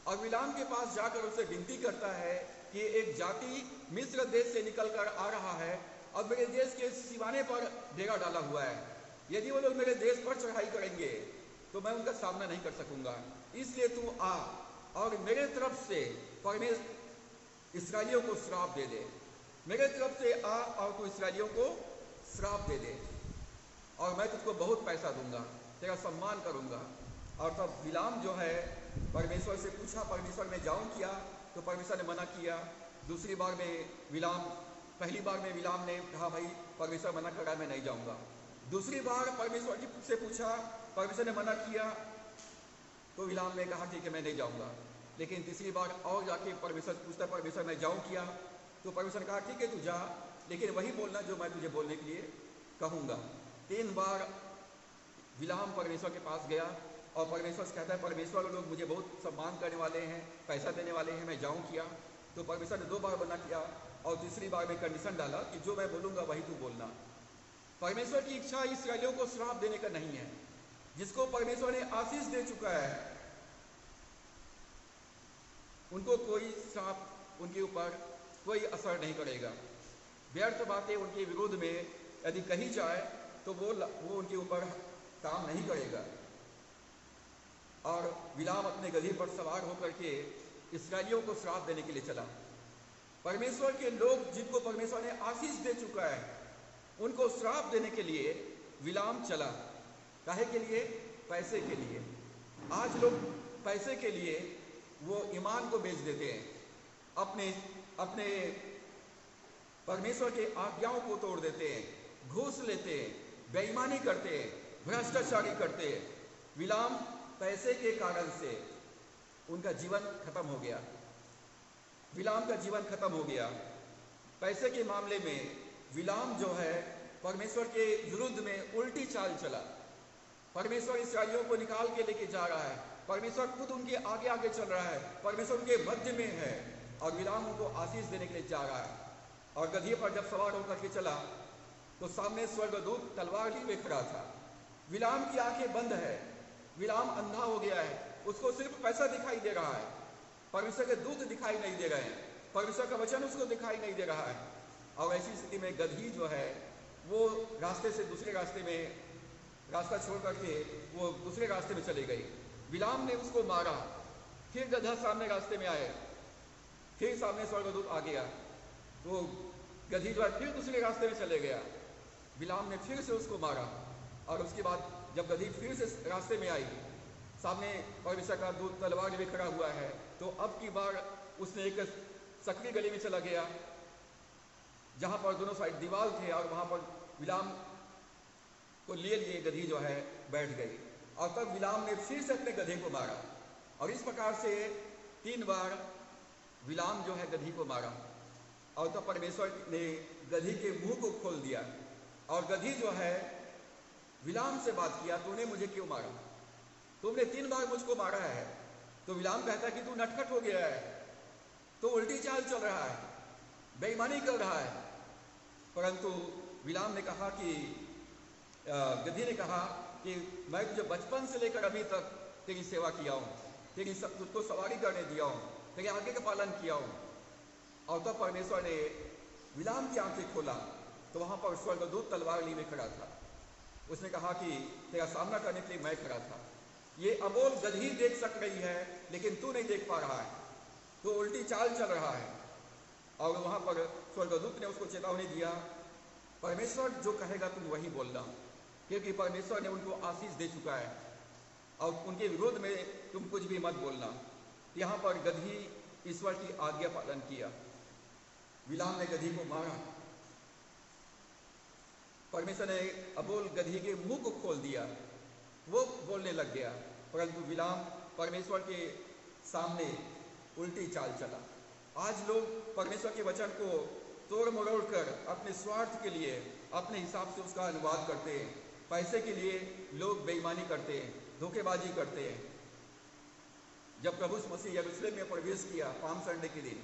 और बिलाम के पास जाकर उसे विनती करता है कि एक जाति मिस्र देश से निकलकर आ रहा है और मेरे देश के सीमाने पर डेरा डाला हुआ है, यदि वो लोग मेरे देश पर चढ़ाई करेंगे तो मैं उनका सामना नहीं कर सकूंगा, इसलिए तू आ और मेरे तरफ से परमेश्वर इस्राएलियों को श्राप दे दे। मेरे तरफ से आ और तू इस्राएलियों को श्राप दे दे और मैं तुझको बहुत पैसा दूंगा, तेरा सम्मान करूंगा। और तब बिलाम जो है परमेश्वर से पूछा, परमेश्वर में जाऊं किया तो परमेश्वर ने मना किया। दूसरी बार में बिलाम, पहली बार में बिलाम ने कहा भाई परमेश्वर मना कर रहा है, मैं नहीं जाऊंगा। दूसरी बार परमेश्वर जी से पूछा, परमेश्वर ने मना किया तो बिलाम ने कहा ठीक है मैं नहीं जाऊंगा। लेकिन तीसरी बार और जाके परमेश्वर पूछता, परमेश्वर मैं जाऊं किया तो परमेश्वर ने कहा ठीक है तू जा, लेकिन वही बोलना जो मैं तुझे बोलने के लिए कहूंगा। 3 बार बिलाम परमेश्वर के पास गया और परमेश्वर से कहता है परमेश्वर लोग मुझे बहुत सम्मान करने वाले हैं, पैसा देने वाले हैं, मैं जाऊं किया तो परमेश्वर ने 2 बार मना किया और तीसरी बार में कंडीशन डाला कि जो मैं बोलूंगा वही तू बोलना। परमेश्वर की इच्छा इस्राएलियों को श्राप देने का नहीं है, जिसको परमेश्वर ने आशीष दे चुका है उनको कोई श्राप, उनके ऊपर कोई असर नहीं करेगा। व्यर्थ बातें उनके विरोध में यदि कही जाए तो वो उनके ऊपर काम नहीं करेगा। और बिलाम अपने गदही पर सवार होकर के इस्राएलियों को श्राप देने के लिए चला। परमेश्वर के लोग जिनको परमेश्वर ने आशीष दे चुका है, उनको श्राप देने के लिए बिलाम चला। काहे के लिए? पैसे के लिए। आज लोग पैसे के लिए वो ईमान को बेच देते हैं, अपने परमेश्वर के आज्ञाओं को तोड़ देते हैं, घूस लेते हैं, बेईमानी करते हैं, भ्रष्टाचारी करते हैं। बिलाम पैसे के कारण से उनका जीवन खत्म हो गया। बिलाम का जीवन खत्म हो गया। पैसे के मामले में बिलाम जो है परमेश्वर के विरुद्ध में उल्टी चाल चला। परमेश्वर इस्राएलियों को निकाल के लेके जा रहा है, परमेश्वर खुद उनके आगे आगे चल रहा है, परमेश्वर उनके मध्य में है और बिलाम उनको आशीष देने के लिए जा रहा है। और गदही पर जब सवार होकर के चला तो सामने स्वर्गदूत तलवार लिए खड़ा था। बिलाम की आंखें बंद है, बिलाम अंधा हो गया है, उसको सिर्फ पैसा दिखाई दे रहा है, परमेश्वर के दूत दिखाई नहीं दे रहे हैं, परमेश्वर का वचन उसको दिखाई नहीं दे रहा है। और ऐसी स्थिति में गदही जो है वो रास्ते से दूसरे रास्ते में रास्ता छोड़ करके वो दूसरे रास्ते में चले गई। बिलाम ने उसको मारा, फिर गदहा सामने रास्ते में आए, फिर सामने स्वर्गदूत आ गया, तो गदही जो है फिर दूसरे रास्ते में चले गया। बिलाम ने फिर से उसको मारा और उसके बाद जब गदही फिर से रास्ते में आई, सामने परमेश्वर का दूत तलवार लिए खड़ा हुआ है, तो अब की बार उसने एक सकरी गली में चला गया जहां पर दोनों साइड दीवार थे और वहां पर बिलाम को लिए गदही जो है बैठ गई। और तब बिलाम ने फिर से अपने गधे को मारा और इस प्रकार से 3 बार बिलाम जो है गदही को मारा। और तब परमेश्वर ने गदही के मुंह को खोल दिया और गदही जो है बिलाम से बात किया, तूने मुझे क्यों मारा? तुमने 3 बार मुझको मारा है। तो बिलाम कहता है कि तू नटखट हो गया है, तो उल्टी चाल चल रहा है, बेईमानी कर रहा है। परंतु बिलाम ने कहा कि गदही ने कहा कि मैं तुझे बचपन से लेकर अभी तक तेरी सेवा किया हूँ, तुझको सवारी करने दिया हूँ, तेरे आगे का पालन किया हूँ। और तब परमेश्वर ने बिलाम की आंखें खोला तो वहां पर स्वर्गदूत तलवार लिए खड़ा था। उसने कहा कि तेरा सामना करने के लिए मैं खड़ा था। ये अबोल गदही देख सक रही है लेकिन तू नहीं देख पा रहा है, तो उल्टी चाल चल रहा है। और वहां पर स्वर्गदूत ने उसको चेतावनी दिया, परमेश्वर जो कहेगा तुम वही बोलना, क्योंकि परमेश्वर ने उनको आशीष दे चुका है और उनके विरोध में तुम कुछ भी मत बोलना। यहाँ पर गदही ईश्वर की आज्ञा पालन किया। बिलाम ने गदही को मारा, परमेश्वर ने अबोल गदही के मुंह को खोल दिया, वो बोलने लग गया। परंतु बिलाम परमेश्वर के सामने उल्टी चाल चला। आज लोग परमेश्वर के वचन को तोड़ मरोड़ कर अपने स्वार्थ के लिए अपने हिसाब से उसका अनुवाद करते हैं। पैसे के लिए लोग बेईमानी करते हैं, धोखेबाजी करते हैं। जब प्रभु मसीह यरूशलेम में प्रवेश किया पाम संडे के दिन,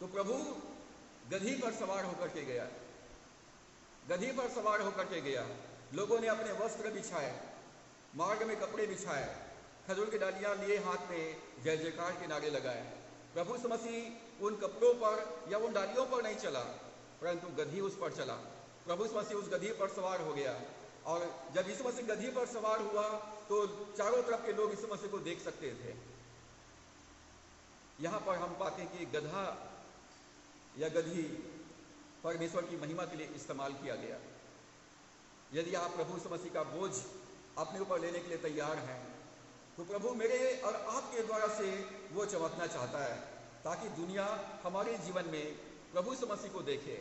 तो प्रभु गदही पर सवार होकर के गया, गदही पर सवार होकर के गया। लोगों ने अपने वस्त्र बिछाए, मार्ग में कपड़े बिछाए, खजूर की डालियां लिए हाथ में, जय जयकार के नारे लगाए। प्रभु मसीह उन कपड़ों पर या उन डालियों पर नहीं चला, परंतु गदही उस पर चला। प्रभु मसीह उस गदही पर सवार हो गया और जब यीशु मसीह गदही पर सवार हुआ तो चारों तरफ के लोग यीशु मसीह को देख सकते थे। यहाँ पर हम पाते हैं कि गधा या गदही परमेश्वर की महिमा के लिए इस्तेमाल किया गया। यदि आप प्रभु यीशु मसीह का बोझ अपने ऊपर लेने के लिए तैयार हैं, तो प्रभु मेरे और आपके द्वारा से वो चमकना चाहता है, ताकि दुनिया हमारे जीवन में प्रभु यीशु मसीह को देखे।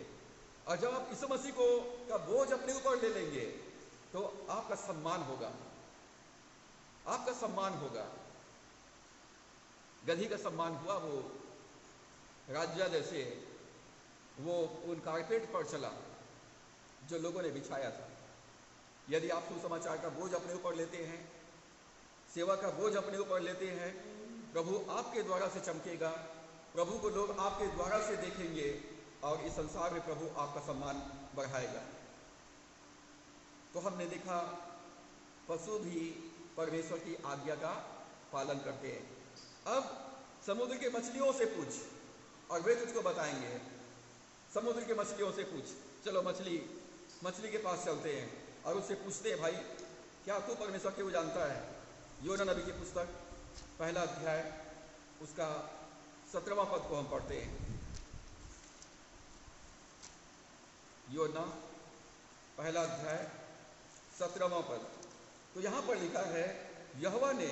और जब आप यीशु मसीह को का बोझ अपने ऊपर ले लेंगे तो आपका सम्मान होगा, आपका सम्मान होगा। गदही का सम्मान हुआ, वो राजा जैसे वो उन कारपेट पर चला जो लोगों ने बिछाया था। यदि आप सुसमाचार का बोझ अपने ऊपर लेते हैं, सेवा का बोझ अपने ऊपर लेते हैं, प्रभु आपके द्वारा से चमकेगा, प्रभु को लोग आपके द्वारा से देखेंगे और इस संसार में प्रभु आपका सम्मान बढ़ाएगा। तो हमने देखा पशु भी परमेश्वर की आज्ञा का पालन करते हैं। अब समुद्र के मछलियों से पूछ और वे तुझको बताएंगे। समुद्र के मछलियों से पूछ। चलो मछली के पास चलते हैं और उससे पूछते हैं, भाई क्या तू परमेश्वर को जानता है? योना नबी की पुस्तक पहला अध्याय उसका 17वां पद को हम पढ़ते हैं। योना पहला अध्याय 17वां पद। तो यहाँ पर लिखा है, यहोवा ने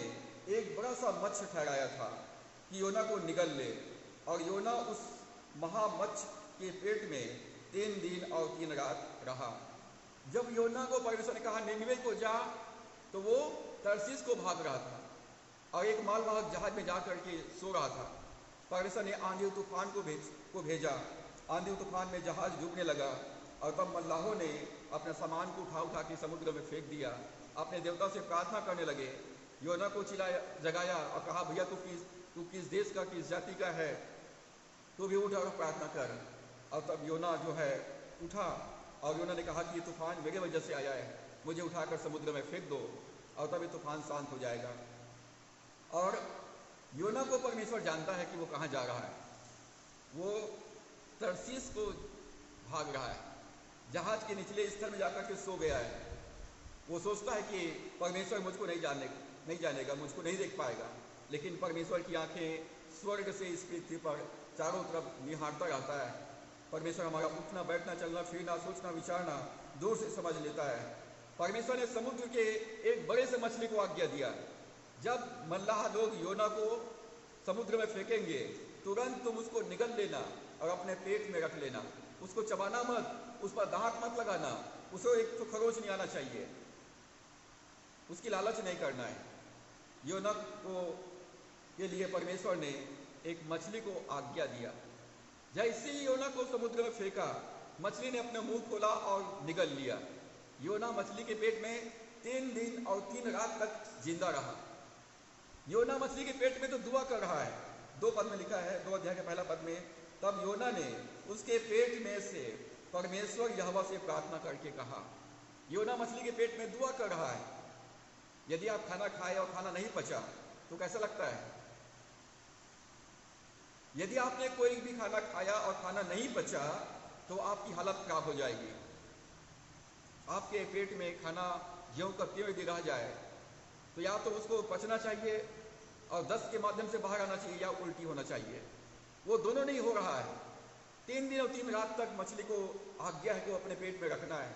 एक बड़ा सा मत्स्य ठहराया था कि योना को निगल ले, और योना उस महामत्स्य के पेट में 3 दिन और 3 रात रहा। जब योना को परमेश्वर ने कहा निनवे को जा, तो वो तर्शीश को भाग रहा था और एक मालवाहक जहाज में जा करके सो रहा था। परमेश्वर ने आंधी तूफान को भेजा। आंधी तूफान में जहाज डूबने लगा और तब मल्लाहों ने अपने सामान को उठा के समुद्र में फेंक दिया। अपने देवता से प्रार्थना करने लगे। योना को चिल्लाया, जगाया और कहा, भैया तू किस देश का, किस जाति का है? तू भी उठ और प्रार्थना कर। और तब योना जो है उठा और योना ने कहा कि ये तूफान मेरे वजह से आया है, मुझे उठाकर समुद्र में फेंक दो और तब ये तूफान शांत हो जाएगा। और योना को परमेश्वर जानता है कि वो कहाँ जा रहा है। वो तर्शीश को भाग रहा है, जहाज के निचले स्तर में जाकर के सो गया है। वो सोचता है कि परमेश्वर मुझको नहीं जानेगा, मुझको नहीं देख पाएगा। लेकिन परमेश्वर की आंखें स्वर्ग से इस पृथ्वी पर चारों तरफ निहारता रहता है। परमेश्वर हमारा उठना बैठना, चलना फिरना, सोचना विचारना दूर से समझ लेता है। परमेश्वर ने समुद्र के एक बड़े से मछली को आज्ञा दिया, जब मल्लाह लोग योना को समुद्र में फेंकेंगे, तुरंत तुम उसको निगल लेना और अपने पेट में रख लेना। उसको चबाना मत, उस पर दांत मत लगाना, उसे एक तो खरोच नहीं आना चाहिए, उसकी लालच नहीं करना है। योना को के लिए परमेश्वर ने एक मछली को आज्ञा दिया। जैसे ही योना को समुद्र में फेंका, मछली ने अपना मुंह खोला और निगल लिया। योना मछली के पेट में 3 दिन और 3 रात तक जिंदा रहा। योना मछली के पेट में तो दुआ कर रहा है। 2 पद में लिखा है, 2 अध्याय के पहला पद में, तब योना ने उसके पेट में से परमेश्वर यहोवा से प्रार्थना करके कहा। योना मछली के पेट में दुआ कर रहा है। यदि आप खाना खाए और खाना नहीं पचा तो कैसा लगता है? यदि आपने कोई भी खाना खाया और खाना नहीं पचा तो आपकी हालत खराब हो जाएगी। आपके पेट में खाना ज्यों का त्यों यदि रह जाए तो या तो उसको पचना चाहिए और दस्त के माध्यम से बाहर आना चाहिए, या उल्टी होना चाहिए। वो दोनों नहीं हो रहा है। 3 दिन और 3 रात तक मछली को आज्ञा है कि वो अपने पेट में रखना है।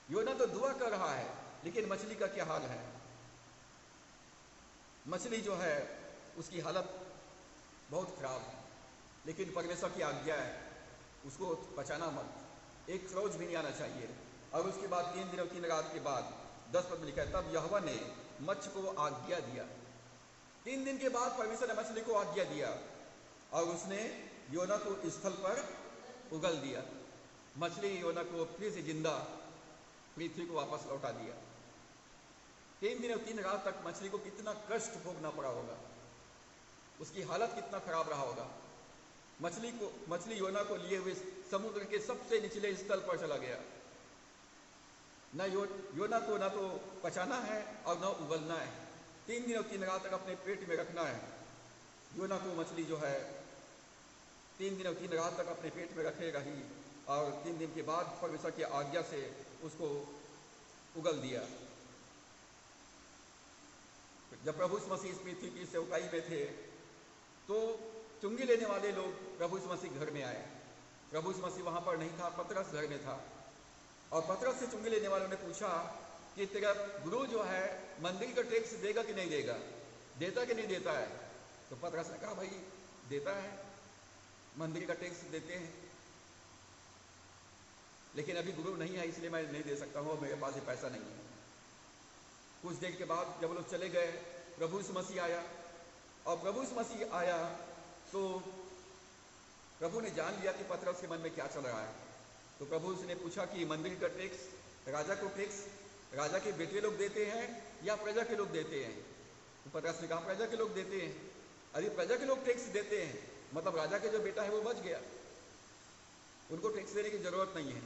योना तो दुआ कर रहा है, लेकिन मछली का क्या हाल है? मछली जो है उसकी हालत बहुत खराब है। लेकिन परमेश्वर की आज्ञा है उसको पचाना मत, एक खरोच भी नहीं आना चाहिए। और उसके बाद 3 दिन और 3 रात के बाद 10 पद में लिखा है, तब यहोवा ने मत्स्य को आज्ञा दिया। 3 दिन के बाद परमेश्वर ने मछली को आज्ञा दिया और उसने योना को स्थल पर उगल दिया। मछली योना को फिर से जिंदा पृथ्वी को वापस लौटा दिया। 3 दिन और 3 रात तक मछली को कितना कष्ट भोगना पड़ा होगा, उसकी हालत कितना खराब रहा होगा। मछली योना को लिए हुए समुद्र के सबसे निचले स्थल पर चला गया। योना को ना तो पचाना है और ना उगलना है। 3 दिन और 3 रात तक अपने पेट में रखना है। योना को मछली जो है 3 दिन और 3 रात तक अपने पेट में रखेगा ही, और 3 दिन के बाद परमेश्वर की आज्ञा से उसको उगल दिया। जब प्रभु यीशु मसीह इस पृथ्वी की सेवकाई में थे तो चुंगी लेने वाले लोग प्रभु यीशु मसीह घर में आए। प्रभु यीशु मसीह वहाँ पर नहीं था, पतरस घर में था। और पतरस से चुंगी लेने वालों ने पूछा कि तेरा गुरु जो है मंदिर का टैक्स देगा कि नहीं देगा, देता कि नहीं देता है? तो पतरस ने कहा, भाई देता है, मंदिर का टैक्स देते हैं, लेकिन अभी गुरु नहीं है इसलिए मैं नहीं दे सकता हूँ, मेरे पास ये पैसा नहीं है। कुछ देर के बाद जब लोग चले गए, प्रभु यीशु मसीह आया। और प्रभु यीशु मसीह आया तो प्रभु ने जान लिया कि पतरस के मन में क्या चल रहा है। तो प्रभु यीशु ने पूछा कि मंदिर का टैक्स, राजा को टैक्स राजा के बेटे लोग देते हैं या प्रजा के लोग देते हैं? तो पतरस ने कहा, प्रजा के लोग देते हैं। अरे प्रजा के लोग टैक्स देते हैं, मतलब राजा के जो बेटा है वो बच गया, उनको टैक्स देने की जरूरत नहीं है।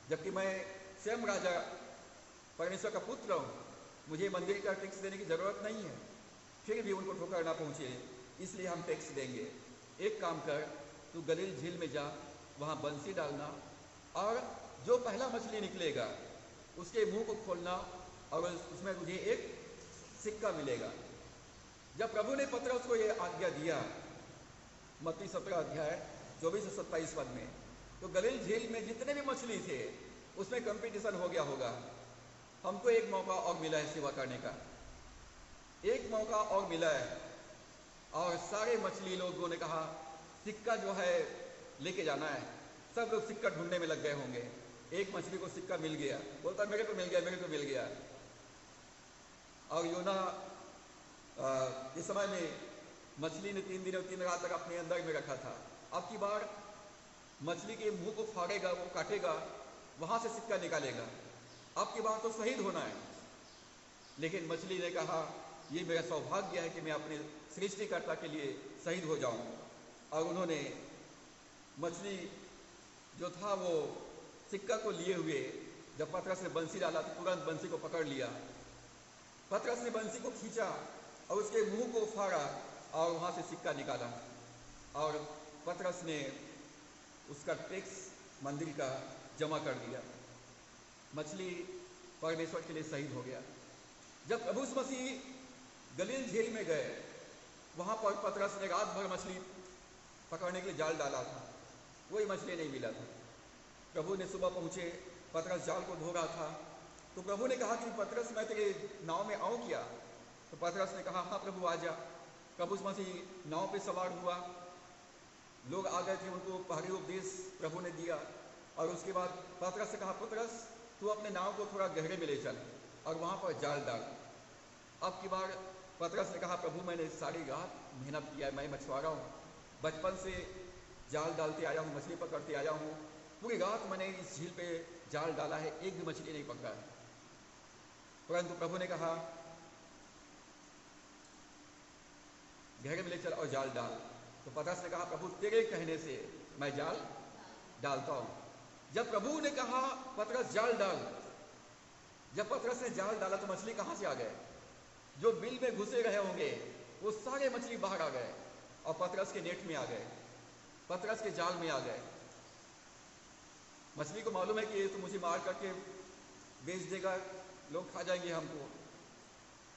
जबकि मैं स्वयं राजा परमेश्वर का पुत्र हूँ, मुझे मंदिर का टैक्स देने की जरूरत नहीं है। फिर भी उनको ठोकर ना पहुँचे इसलिए हम टैक्स देंगे। एक काम कर, तू गलील झील में जा, वहाँ बंसी डालना और जो पहला मछली निकलेगा उसके मुंह को खोलना और उसमें तुझे एक सिक्का मिलेगा। जब प्रभु ने पतरस को ये आज्ञा दिया, मत्ती 17 अध्याय 24 से 27 पद में, तो गलील झील में जितने भी मछली थे उसमें कंपटीशन हो गया होगा। हमको एक मौका और मिला है सेवा करने का, एक मौका और मिला है। और सारे मछली लोगों ने कहा सिक्का जो है लेके जाना है। सब लोग सिक्का ढूंढने में लग गए होंगे। एक मछली को सिक्का मिल गया, बोलता मेरे को मिल गया, मेरे को मिल गया। और योना इस समय में मछली ने 3 दिन और 3 रात तक अपने अंदर में रखा था। अब की बार मछली के मुंह को फाड़ेगा, वो काटेगा, वहां से सिक्का निकालेगा। अब की बार तो शहीद होना है। लेकिन मछली ने कहा ये मेरा सौभाग्य है कि मैं अपने सृष्टिकर्ता के लिए शहीद हो जाऊं। और उन्होंने मछली जो था वो सिक्का को लिए हुए जब पतरस ने बंसी डाला तो तुरंत बंसी को पकड़ लिया। पतरस ने बंसी को खींचा और उसके मुंह को फाड़ा और वहां से सिक्का निकाला। और पतरस ने उसका टैक्स मंदिर का जमा कर दिया। मछली परमेश्वर के लिए शहीद हो गया। जब प्रभु मसीह गलील झील में गए, वहां पर पतरस ने रात भर मछली पकड़ने के लिए जाल डाला था, कोई मछली नहीं मिला था। प्रभु ने सुबह पहुंचे, पतरस जाल को धो रहा था, तो प्रभु ने कहा कि पतरस मैं तेरे नाव में आऊं क्या? तो पतरस ने कहा हाँ प्रभु आ जा। प्रभु मसीह नाव पे सवार हुआ, लोग आ गए थे, उनको पहाड़ी उपदेश प्रभु ने दिया। और उसके बाद पतरस से कहा पतरस तू अपने नाव को थोड़ा गहरे में ले चल और वहां पर जाल डाल। अब की बार पतरस ने कहा प्रभु मैंने सारी रात मेहनत किया है, मैं मछुआरा हूँ, बचपन से जाल डालते आया हूँ, मछली पकड़ते आया हूँ, पूरी रात मैंने इस झील पे जाल डाला है, एक भी मछली नहीं पकड़ा है। परंतु प्रभु ने कहा गहरे में ले चल और जाल डाल। तो पतरस ने कहा प्रभु तेरे कहने से मैं जाल डालता हूँ। जब प्रभु ने कहा पतरस जाल डाल, जब पतरस ने जाल डाला तो मछली कहाँ से आ गए? जो बिल में घुसे रहे होंगे वो सारे मछली बाहर आ गए और पतरस के नेट में आ गए, पतरस के जाल में आ गए। मछली को मालूम है कि ये तो मुझे मार करके बेच देगा, लोग खा जाएंगे हमको।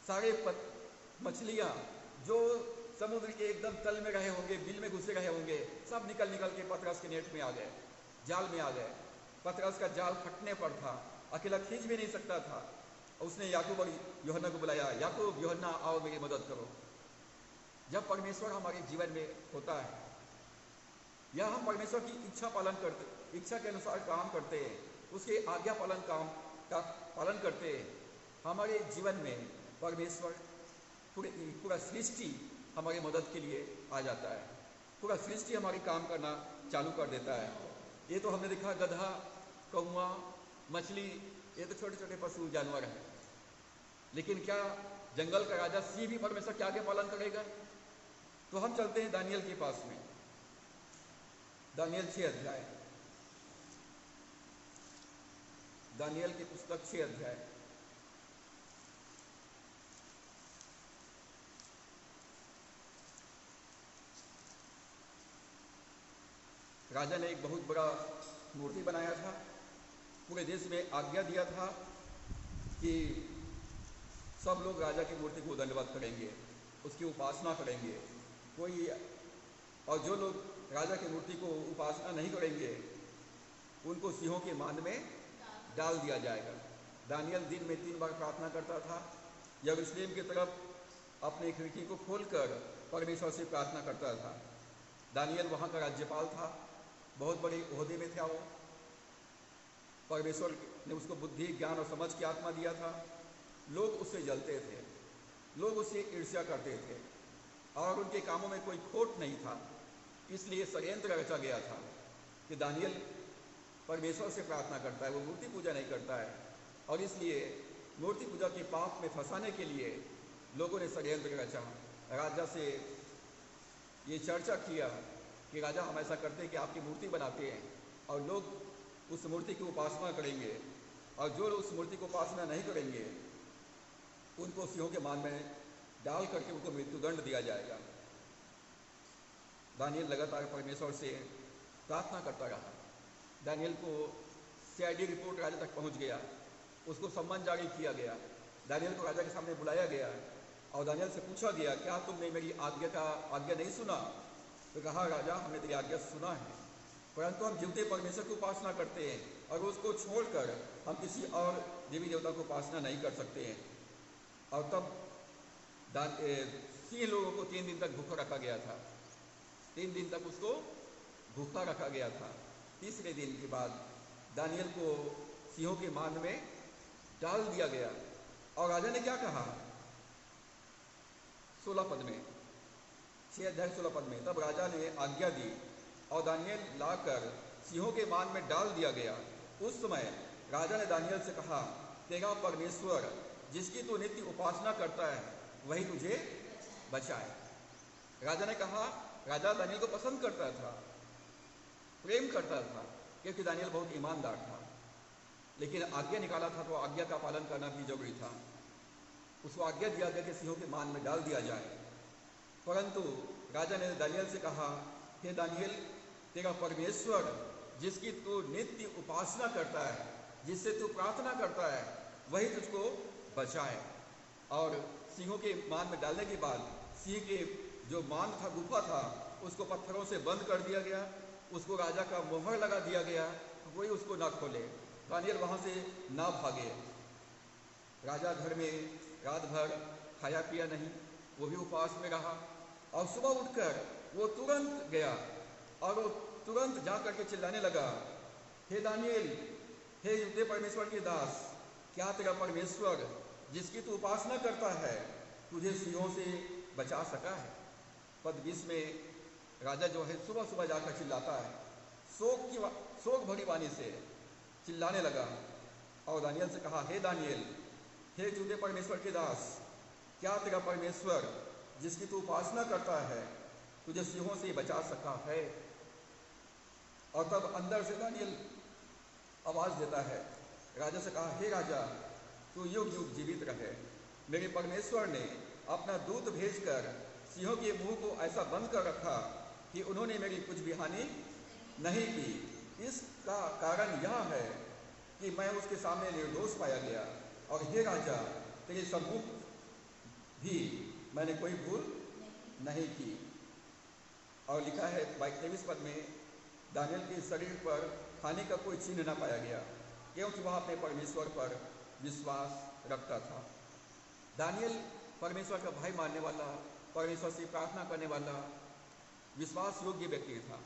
सारे मछलियां जो समुद्र के एकदम तल में रहे होंगे, बिल में घुसे रहे होंगे, सब निकल निकल के पतरस के नेट में आ गए, जाल में आ गए। पतरस का जाल फटने पर था, अकेला खींच भी नहीं सकता था। उसने याकूब और यूहन्ना को बुलाया, याकूब यूहन्ना आओ मेरी मदद करो। जब परमेश्वर हमारे जीवन में होता है या हम परमेश्वर की इच्छा पालन करते, इच्छा के अनुसार काम करते हैं, उसके आज्ञा पालन करते हैं, हमारे जीवन में परमेश्वर पूरा सृष्टि हमारी मदद के लिए आ जाता है। पूरा सृष्टि हमारी काम करना चालू कर देता है। ये तो हमने देखा गधा, कौवा, मछली, ये तो छोटे छोटे पशु जानवर हैं। लेकिन क्या जंगल का राजा सिंह भी परमेश्वर के आगे पालन करेगा? तो हम चलते हैं दानियल के पास में, दानियल 6 अध्याय, दानियल की पुस्तक 6 अध्याय। राजा ने एक बहुत बड़ा मूर्ति बनाया था, पूरे देश में आज्ञा दिया था कि सब लोग राजा की मूर्ति को दंडवत करेंगे, उसकी उपासना करेंगे। कोई और जो लोग राजा की मूर्ति को उपासना नहीं करेंगे उनको सिंहों के मांद में डाल दिया जाएगा। दानियल दिन में 3 बार प्रार्थना करता था, यरूशलेम की तरफ अपनी खिड़की को खोलकर परमेश्वर से प्रार्थना करता था। दानियल वहाँ का राज्यपाल था, बहुत बड़े ओहदे में था वो। परमेश्वर ने उसको बुद्धि, ज्ञान और समझ की आत्मा दिया था। लोग उससे जलते थे, लोग उससे ईर्ष्या करते थे और उनके कामों में कोई खोट नहीं था। इसलिए षड्यंत्र रचा गया था कि दानियल परमेश्वर से प्रार्थना करता है, वो मूर्ति पूजा नहीं करता है। और इसलिए मूर्ति पूजा के पाप में फंसाने के लिए लोगों ने षड्यंत्र रचा। राजा से ये चर्चा किया कि राजा हम ऐसा करते हैं कि आपकी मूर्ति बनाते हैं और लोग उस मूर्ति की उपासना करेंगे, और जो लोग उस मूर्ति की उपासना नहीं करेंगे उनको सिंहों के मान में डाल करके उनको मृत्युदंड दिया जाएगा। दानियल लगातार परमेश्वर से प्रार्थना करता रहा। दानियल को सीआईडी रिपोर्ट राजा तक पहुंच गया, उसको सम्मान जारी किया गया, दानियल को राजा के सामने बुलाया गया और दानियल से पूछा गया, क्या तुमने मेरी आज्ञा नहीं सुना? तो कहा, राजा हमने तेरी आज्ञा सुना है, परंतु हम जीवते परमेश्वर की उपासना करते हैं और उसको छोड़कर हम किसी और देवी देवता को उपासना नहीं कर सकते हैं। और तब सिंह लोगों को 3 दिन तक भूखा रखा गया था। 3 दिन तक उसको भूखा रखा गया था। तीसरे दिन के बाद दानियल को सिंहों के मान में डाल दिया गया। और राजा ने क्या कहा? 16 पद में, 6 अध्याय 16 पद में, तब राजा ने आज्ञा दी और दानियल लाकर सिंहों के मान में डाल दिया गया। उस समय राजा ने दानियल से कहा, तेरा परमेश्वर जिसकी तू नित्य उपासना करता है वही तुझे बचाए। राजा ने कहा, राजा दानियल को पसंद करता था, प्रेम करता था, क्योंकि दानियल बहुत ईमानदार था। लेकिन आज्ञा निकाला था तो आज्ञा का पालन करना भी जरूरी था। उसको आज्ञा दिया गया कि सिंहों के मान में डाल दिया जाए, परंतु राजा ने दानियल से कहा, हे दानियल, तेरा परमेश्वर जिसकी तू नित्य उपासना करता है, जिससे तू प्रार्थना करता है, वही तुझको बचाए। और सिंहों के मान में डालने के बाद सिंह के जो मान था, गुफा था, उसको पत्थरों से बंद कर दिया गया, उसको राजा का मोहर लगा दिया गया, कोई उसको ना खोले, दानियल वहाँ से ना भागे। राजा घर में रात भर खाया पिया नहीं, वो भी उपवास में रहा। और सुबह उठकर वो तुरंत गया और वो तुरंत जा करके चिल्लाने लगा, हे दानियल, हे युद्धे परमेश्वर के दास, क्या तेरा परमेश्वर जिसकी तू उपासना करता है तुझे सिंहों से बचा सका है? पद 20 में राजा जो है सुबह सुबह जाकर चिल्लाता है, शोक भरी वाणी से चिल्लाने लगा और दानियल से कहा, हे दानियल, हे युद्धे परमेश्वर के दास, क्या तेरा परमेश्वर जिसकी तू उपासना करता है तुझे सिंहों से बचा सका है? और तब अंदर से दानियल आवाज देता है, राजा से कहा, हे राजा, तू युग युग जीवित रहे। मेरे परमेश्वर ने अपना दूत भेजकर सिंहों के मुंह को ऐसा बंद कर रखा कि उन्होंने मेरी कुछ भी हानि नहीं की। इसका कारण यह है कि मैं उसके सामने निर्दोष पाया गया। और हे राजा, तेरे सम्मुख भी मैंने कोई भूल नहीं की। और लिखा है 23 पद में, दानियल के शरीर पर हानि का कोई चिन्ह न पाया गया, क्योंकि वह अपने परमेश्वर पर विश्वास रखता था। दानियल परमेश्वर का भय मानने वाला, परमेश्वर से प्रार्थना करने वाला, विश्वास योग्य व्यक्ति था।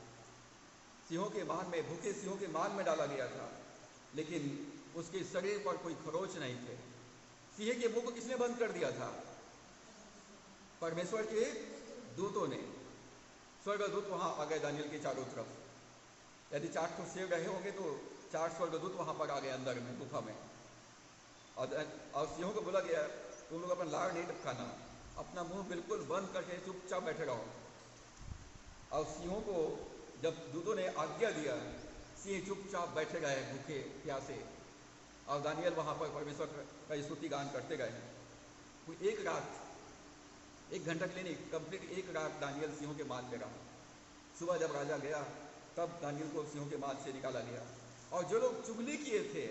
सिंहों के मान में, भूखे सिंहों के मान में डाला गया था, लेकिन उसके शरीर पर कोई खरोच नहीं थे। सिंह के मुंह को किसने बंद कर दिया था? परमेश्वर के दूतों ने। स्वर्गदूत वहां आ गए दानियल के चारों तरफ। यदि 4 तो शेर रहे होंगे तो 4 स्वर्गदूत वहां पर आ गए अंदर में, गुफा में। और सिंहों को बोला गया, तुम लोग अपना लार नहीं टपकाना, अपना मुंह बिल्कुल बंद करके चुपचाप बैठे रहो। और सिंहों को जब दूतों ने आज्ञा दिया, सिंह चुपचाप बैठे गए भूखे प्यासे। और दानियल वहां पर परमेश्वर का स्तुति गान करते गए। कोई एक रात, 1 घंटा के लिए नहीं, कंप्लीट 1 रात दानियल सिंहों के मान में रहा। सुबह जब राजा गया तब दानियल को सिंहों के मान से निकाला गया। और जो लोग चुगली किए थे,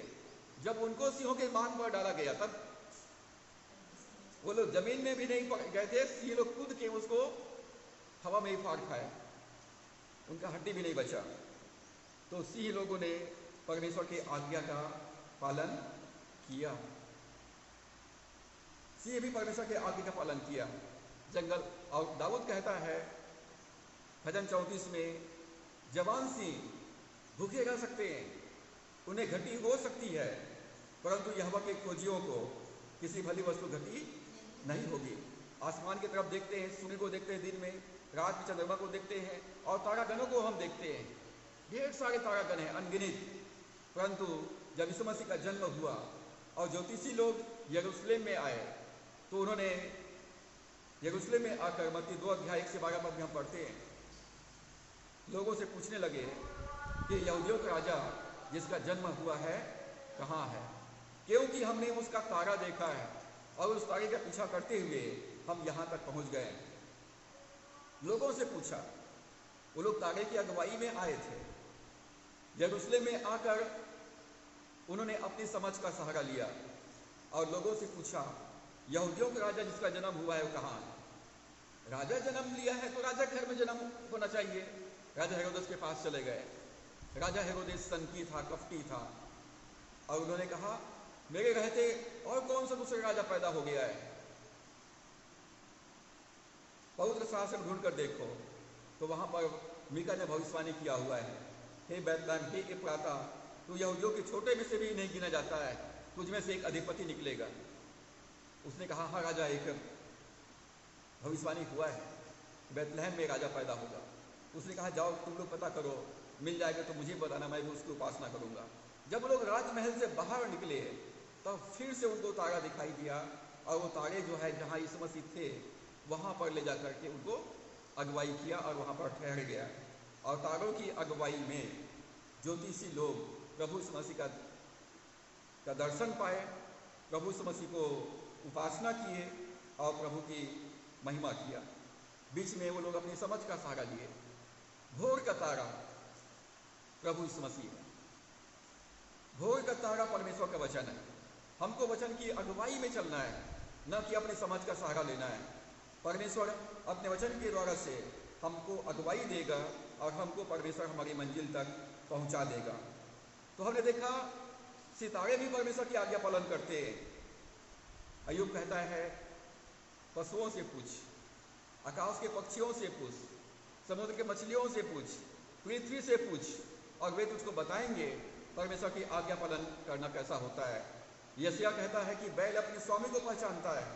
जब उनको सिंहों के मान पर डाला गया, तब वो लोग जमीन में भी नहीं गए थे, सिंह लोग कूद के उसको हवा में ही फाड़ खाए, उनका हड्डी भी नहीं बचा। तो सिंह लोगों ने परमेश्वर की आज्ञा का पालन किया। सिंह भी परमेश्वर की आज्ञा का पालन किया। जंगल, और दाऊद कहता है भजन 34 में, जवान सिंह भूखे रह सकते हैं, उन्हें घटी हो सकती है, परंतु यहोवा के खोजियों को किसी भली वस्तु घटी नहीं होगी। आसमान की तरफ देखते हैं, सूर्य को देखते हैं दिन में, रात में चंद्रमा को देखते हैं, और तारागणों को हम देखते हैं। ढेर सारे तारागण हैं, अनगिनत। परंतु जब यीशु मसीह का जन्म हुआ और ज्योतिषी लोग यरूशलेम में आए, तो उन्होंने यरूशलेम में आकर मत्ती 2 अध्याय 1 से 12 पद में हम पढ़ते हैं, लोगों से पूछने लगे कि यहूदियों का राजा जिसका जन्म हुआ है कहाँ है? क्योंकि हमने उसका तारा देखा है और उस तारे का पीछा करते हुए हम यहाँ तक पहुँच गए। लोगों से पूछा, वो लोग तारे की अगुवाई में आए थे। यरूशलेम में आकर उन्होंने अपनी समझ का सहारा लिया और लोगों से पूछा, यहूदियों का राजा जिसका जन्म हुआ है वो कहाँ है? राजा जन्म लिया है तो राजा के घर में जन्म होना चाहिए। राजा हेरोदेस के पास चले गए। राजा हेरोदेस सनकी था, कपटी था, और उन्होंने कहा, मेरे रहते और कौन सा दूसरा राजा पैदा हो गया है? पवित्र शास्त्र ढूंढ कर देखो तो वहां पर मीका ने भविष्यवाणी किया हुआ है, हे बैतलहम, हे एफ्राता, तू यहूदियों के छोटे में से भी नहीं गिना जाता है, तुझ में से एक अधिपति निकलेगा। उसने कहा, हाँ राजा, एक भविष्यवाणी हुआ है, बैतलहम में राजा पैदा होगा। उसने कहा, जाओ तुम लोग पता करो, मिल जाएगा तो मुझे बताना, मैं भी उसकी उपासना करूंगा। जब लोग राजमहल से बाहर निकले तब फिर से उनको तारा दिखाई दिया, और वो तारे जो है जहाँ यीशु मसीह थे वहाँ पर ले जा करके उनको अगुवाई किया और वहाँ पर ठहर गया। और तारों की अगुवाई में ज्योतिषी लोग प्रभु यीशु मसीह का दर्शन पाए, प्रभु यीशु मसीह को उपासना किए और प्रभु की महिमा किया। बीच में वो लोग अपनी समझ का सहारा लिए। भोर का तारा प्रभु यीशु मसीह है। भोर का तारा परमेश्वर का वचन है। हमको वचन की अगुवाई में चलना है, न कि अपनी समझ का सहारा लेना है। परमेश्वर अपने वचन के द्वारा से हमको अगुवाई देगा और हमको परमेश्वर हमारी मंजिल तक पहुंचा देगा। तो हमने देखा सितारे भी परमेश्वर की आज्ञा पालन करते हैं। अय्यूब कहता है, पशुओं से पूछ, आकाश के पक्षियों से पूछ, समुद्र के मछलियों से पूछ, पृथ्वी से पूछ, और वे तुझको बताएंगे परमेश्वर की आज्ञा पालन करना कैसा होता है। यशायाह कहता है कि बैल अपने स्वामी को पहचानता है,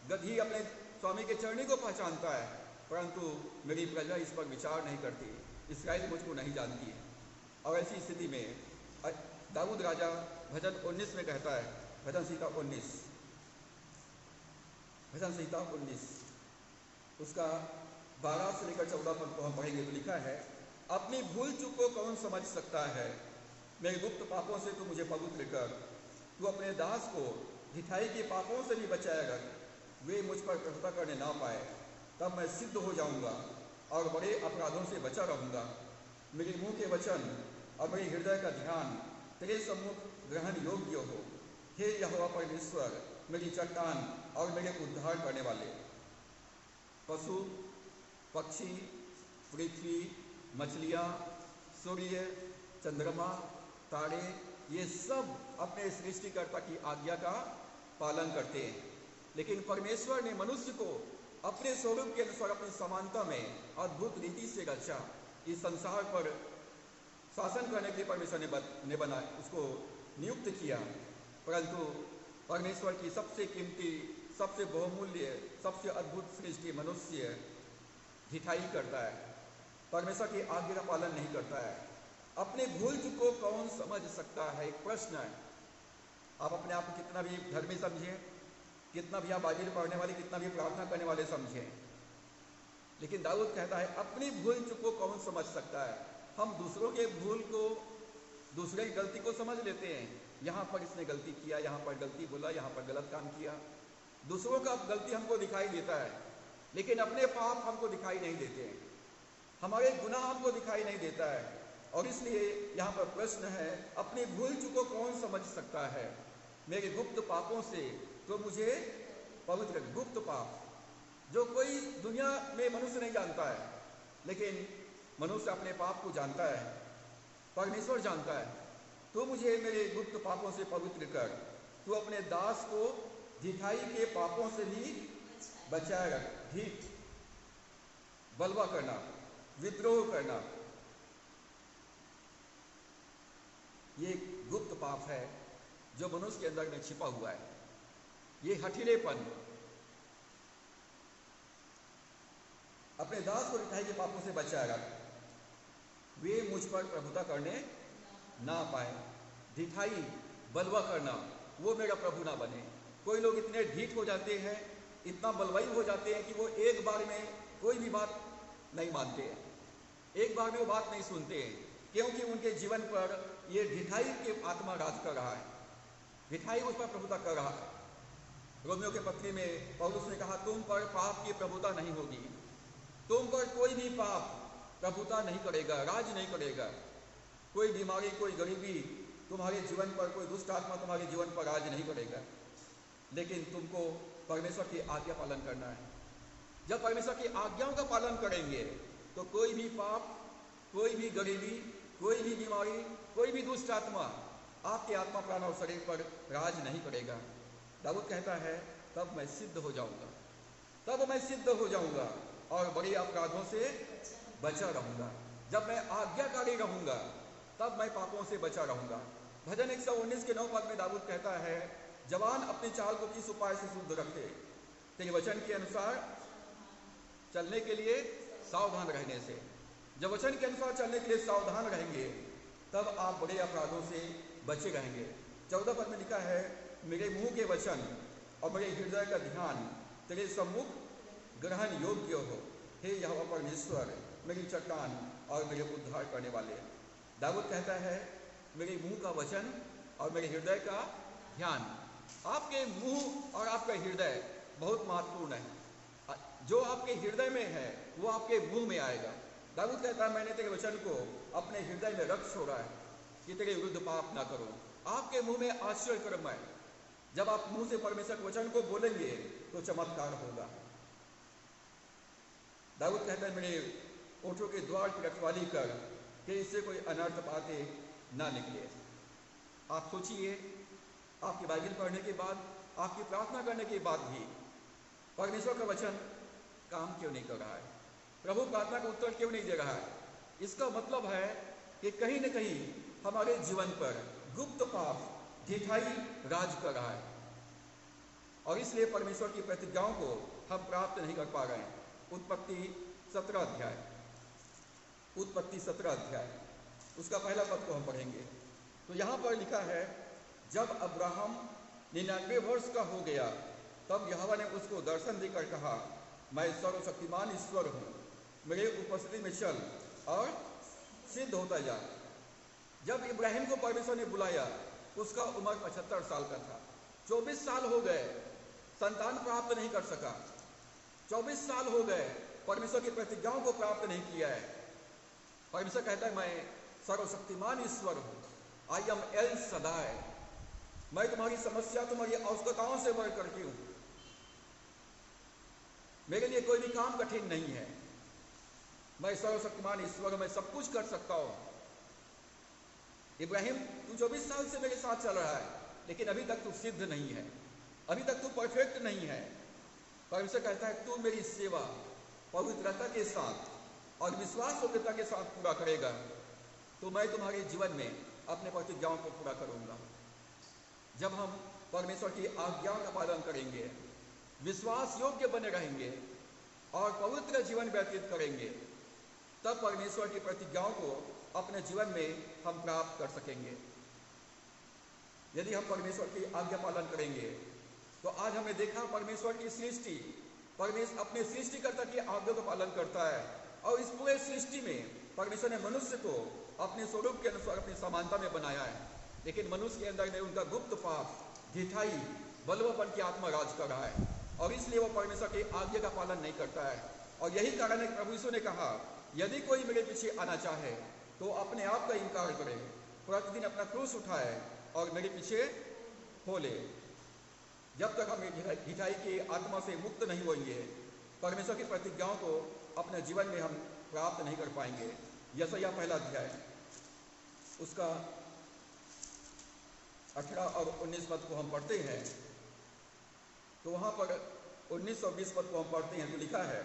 गदही अपने स्वामी के चरणी को पहचानता है, परंतु मेरी प्रजा इस पर विचार नहीं करती, इस्राएल मुझको नहीं जानती है। और ऐसी स्थिति में दाऊद राजा भजन 19 में कहता है, भजन संहिता 19 उसका 12 से लेकर 14 पद को हम पढ़ेंगे तो लिखा है, अपनी भूल चूक को कौन समझ सकता है, मेरे गुप्त पापों से तू मुझे पवित्र कर, तू अपने दास को ढिठाई के पापों से भी बचाया रख, वे मुझ पर प्रभुता करने ना पाए, तब मैं सिद्ध हो जाऊंगा और बड़े अपराधों से बचा रहूंगा। मेरे मुंह के वचन और मेरे हृदय का ध्यान तेरे सम्मुख ग्रहण योग्य हो। हे यहोवा परमेश्वर, मेरी चट्टान और मेरे उद्धार करने वाले। पशु, पक्षी, पृथ्वी, मछलियाँ, सूर्य, चंद्रमा, तारे, ये सब अपने सृष्टिकर्ता की आज्ञा का पालन करते हैं। लेकिन परमेश्वर ने मनुष्य को अपने स्वरूप के अनुसार अपनी समानता में अद्भुत रीति से रचा। इस संसार पर शासन करने के लिए परमेश्वर ने बना उसको नियुक्त किया, परंतु परमेश्वर की सबसे कीमती, सबसे बहुमूल्य, सबसे अद्भुत सृष्टि मनुष्य ढिठाई करता है, परमेश्वर की आज्ञा का पालन नहीं करता है। अपने भूल चूक को कौन समझ सकता है, एक प्रश्न है। आप अपने आप को कितना भी धर्मी समझें, कितना भी आप बाइबल पढ़ने वाले, कितना भी प्रार्थना करने वाले समझें, लेकिन दाऊद कहता है अपनी भूल चूक को कौन समझ सकता है। हम दूसरों के भूल को, दूसरे की गलती को समझ लेते हैं, यहाँ पर इसने गलती किया, यहाँ पर गलती बोला, यहाँ पर गलत काम किया। दूसरों का गलती हमको दिखाई देता है, लेकिन अपने पाप हमको दिखाई नहीं देते हैं, हमारे गुनाह हमको दिखाई नहीं देता है। और इसलिए यहाँ पर प्रश्न है, अपनी भूल चूक को कौन समझ सकता है, मेरे गुप्त पापों से तो मुझे पवित्र। गुप्त पाप जो कोई दुनिया में मनुष्य नहीं जानता है, लेकिन मनुष्य अपने पाप को जानता है, परमेश्वर जानता है। तो मुझे मेरे गुप्त पापों से पवित्र कर, तू अपने दास को ढिठाई के पापों से भी बचाए रख। ढीठ, बलवा करना, विद्रोह करना, ये गुप्त पाप है जो मनुष्य के अंदर में छिपा हुआ है। ये हठीलेपन, अपने दास को ढिठाई के पापों से बचाए रख, वे मुझ पर प्रभुता करने ना पाए। ढिठाई, बलवा करना, वो मेरा प्रभु ना बने। कोई लोग इतने ढीठ हो जाते हैं, इतना बलवाई हो जाते हैं कि वो एक बार में कोई भी बात नहीं मानते हैं, एक बार में वो बात नहीं सुनते हैं, क्योंकि उनके जीवन पर ये ढिठाई की आत्मा राज कर रहा है, ढिठाई उस पर प्रभुता कर रहा है। रोमियो के पत्री में पौलुस ने कहा, तुम पर पाप की प्रभुता नहीं होगी, तुम पर कोई भी पाप प्रभुता नहीं करेगा, राज नहीं करेगा। कोई बीमारी, कोई गरीबी तुम्हारे जीवन पर, कोई दुष्ट आत्मा तुम्हारे जीवन पर राज नहीं करेगा। लेकिन तुमको परमेश्वर की आज्ञा पालन करना है। जब परमेश्वर की आज्ञाओं का पालन करेंगे तो कोई भी पाप, कोई भी गरीबी, कोई भी बीमारी, कोई भी दुष्ट आत्मा आपके आत्मा, प्राण और शरीर पर राज नहीं करेगा। दाऊद कहता है, तब मैं सिद्ध हो जाऊंगा, तब मैं सिद्ध हो जाऊंगा और बड़े अपराधों से बचा रहूंगा। जब मैं आज्ञाकारी रहूंगा तब मैं पापों से बचा रहूंगा। भजन 119 के 9 पद में दाऊद कहता है, जवान अपनी चाल को किस उपाय से शुद्ध रखे, तेरे वचन के अनुसार चलने के लिए सावधान रहने से। जब वचन के अनुसार चलने के लिए सावधान रहेंगे तब आप बड़े अपराधों से बचे रहेंगे। 14 पद में लिखा है, मेरे मुंह के वचन और मेरे हृदय का ध्यान तेरे सम्मुख ग्रहण योग्य हो, हे यहोवा परमेश्वर, मेरी चट्टान और मेरे उद्धार करने वाले। दाऊद कहता है, मेरे मुंह का वचन और मेरे हृदय का ध्यान। आपके मुंह और आपका हृदय बहुत महत्वपूर्ण है। जो आपके हृदय में है वो आपके मुंह में आएगा। दाऊद कहता है, मैंने तेरे वचन को अपने हृदय में रख छोड़ा है कि तेरे विरुद्ध पाप ना करो। आपके मुंह में आश्चर्य कर्म है। जब आप मुंह से परमेश्वर के वचन को बोलेंगे तो चमत्कार होगा। दाऊद कहता है, मेरे ओठों के द्वार की रखवाली कर कि इससे कोई अनर्थ बातें ना निकले। आप सोचिए, आपकी बाइबल पढ़ने के बाद, आपकी प्रार्थना करने के बाद भी परमेश्वर का वचन काम क्यों नहीं कर रहा है? प्रभु प्रार्थना का उत्तर क्यों नहीं दे रहा है? इसका मतलब है कि कहीं न कहीं हमारे जीवन पर गुप्त पाप, ढिठाई राज कर रहा है और इसलिए परमेश्वर की प्रतिज्ञाओं को हम प्राप्त नहीं कर पा रहे हैं। उत्पत्ति 17 अध्याय, उत्पत्ति 17 अध्याय उसका पहला पद को हम पढ़ेंगे। तो यहाँ पर लिखा है, जब अब्राहम 99 वर्ष का हो गया तब यहोवा ने उसको दर्शन देकर कहा, मैं सर्वशक्तिमान ईश्वर हूँ, मेरे उपस्थिति में चल और सिद्ध होता जा। जब इब्राहिम को परमेश्वर ने बुलाया उसका उम्र 75 साल का था। 24 साल हो गए, संतान प्राप्त नहीं कर सका। 24 साल हो गए, परमेश्वर की प्रतिज्ञाओं को प्राप्त नहीं किया है। परमेश्वर कहता है, मैं सर्वशक्तिमान ईश्वर हूँ, आई एम एल सदाय, मैं तुम्हारी समस्या, तुम्हारी आवश्यकताओं से बढ़ करती हूँ। मेरे लिए कोई भी काम कठिन नहीं है। मैं सर्वशक्तिमान ईश्वर हूँ, मैं सब कुछ कर सकता हूँ। इब्राहिम, तू 24 साल से मेरे साथ चल रहा है, लेकिन अभी तक तू सिद्ध नहीं है, अभी तक तू परफेक्ट नहीं है। परमेश्वर कहता है, तू मेरी सेवा पवित्रता के साथ और विश्वास योग्यता के साथ पूरा करेगा तो मैं तुम्हारे जीवन में अपने प्रतिज्ञाओं को पूरा करूंगा। जब हम परमेश्वर की आज्ञाओं का पालन करेंगे, विश्वास योग्य बने रहेंगे और पवित्र जीवन व्यतीत करेंगे, तब परमेश्वर की प्रतिज्ञाओं को अपने जीवन में हम प्राप्त कर सकेंगे। यदि हम परमेश्वर की आज्ञा पालन करेंगे तो आज हमने देखा परमेश्वर की सृष्टि, परमेश्वर अपने सृष्टिकर्ता की आज्ञा का पालन करता है और इस पूरे सृष्टि में परमेश्वर ने मनुष्य को अपने स्वरूप के अनुसार अपनी समानता में बनाया है। लेकिन मनुष्य के अंदर में उनका गुप्त पाप, ढिठाई, बलवापन की आत्मा राज कर रहा है और इसलिए वो परमेश्वर की आज्ञा का पालन नहीं करता है। और यही कारण है कि प्रभु यीशु ने कहा, यदि कोई मेरे पीछे आना चाहे तो अपने आप का इनकार करे, प्रतिदिन अपना क्रूस उठाए और मेरे पीछे हो ले। जब तक हम ढिठाई की आत्मा से मुक्त नहीं होंगे, परमेश्वर की प्रतिज्ञाओं को अपने जीवन में हम प्राप्त नहीं कर पाएंगे। यशायाह पहला अध्याय उसका 18 और 19 पद को हम पढ़ते हैं तो वहाँ पर 19 और 20 पद को हम पढ़ते हैं तो लिखा है,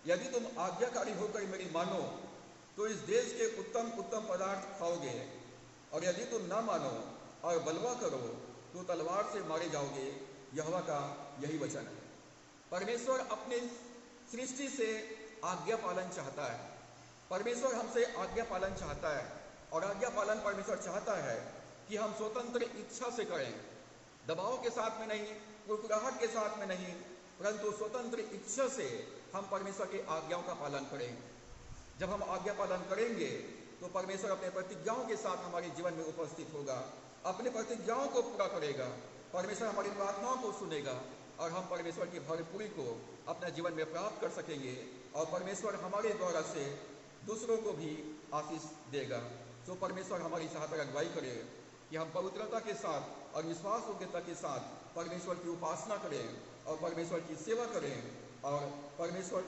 यदि तुम आज्ञाकारी होकर मेरी मानो तो इस देश के उत्तम उत्तम पदार्थ खाओगे, और यदि तुम ना मानो और बलवा करो तो तलवार से मारे जाओगे। यहोवा का यही वचन है। परमेश्वर अपने सृष्टि से आज्ञा पालन चाहता है। परमेश्वर हमसे आज्ञा पालन चाहता है और आज्ञा पालन परमेश्वर चाहता है कि हम स्वतंत्र इच्छा से करें, दबाव के साथ में नहीं, कुरकुराहट के साथ में नहीं, परंतु स्वतंत्र इच्छा से हम परमेश्वर की आज्ञाओं का पालन करें। जब हम आज्ञा पालन करेंगे तो परमेश्वर अपने प्रतिज्ञाओं के साथ हमारे जीवन में उपस्थित होगा, अपने प्रतिज्ञाओं को पूरा करेगा। परमेश्वर हमारी प्रार्थनाओं को सुनेगा और हम परमेश्वर की भरपूरी को अपने जीवन में प्राप्त कर सकेंगे और परमेश्वर हमारे द्वारा से दूसरों को भी आशीष देगा। सो परमेश्वर हमारी सहायता अगुवाई करे कि हम पवित्रता के साथ और विश्वास योग्यता के साथ परमेश्वर की उपासना करें और परमेश्वर की सेवा करें और परमेश्वर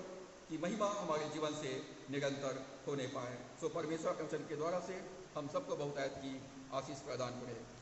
की महिमा हमारे जीवन से निरंतर होने पाए। सो परमेश्वर के वचन के द्वारा से हम सबको बहुतायत की आशीष प्रदान करें।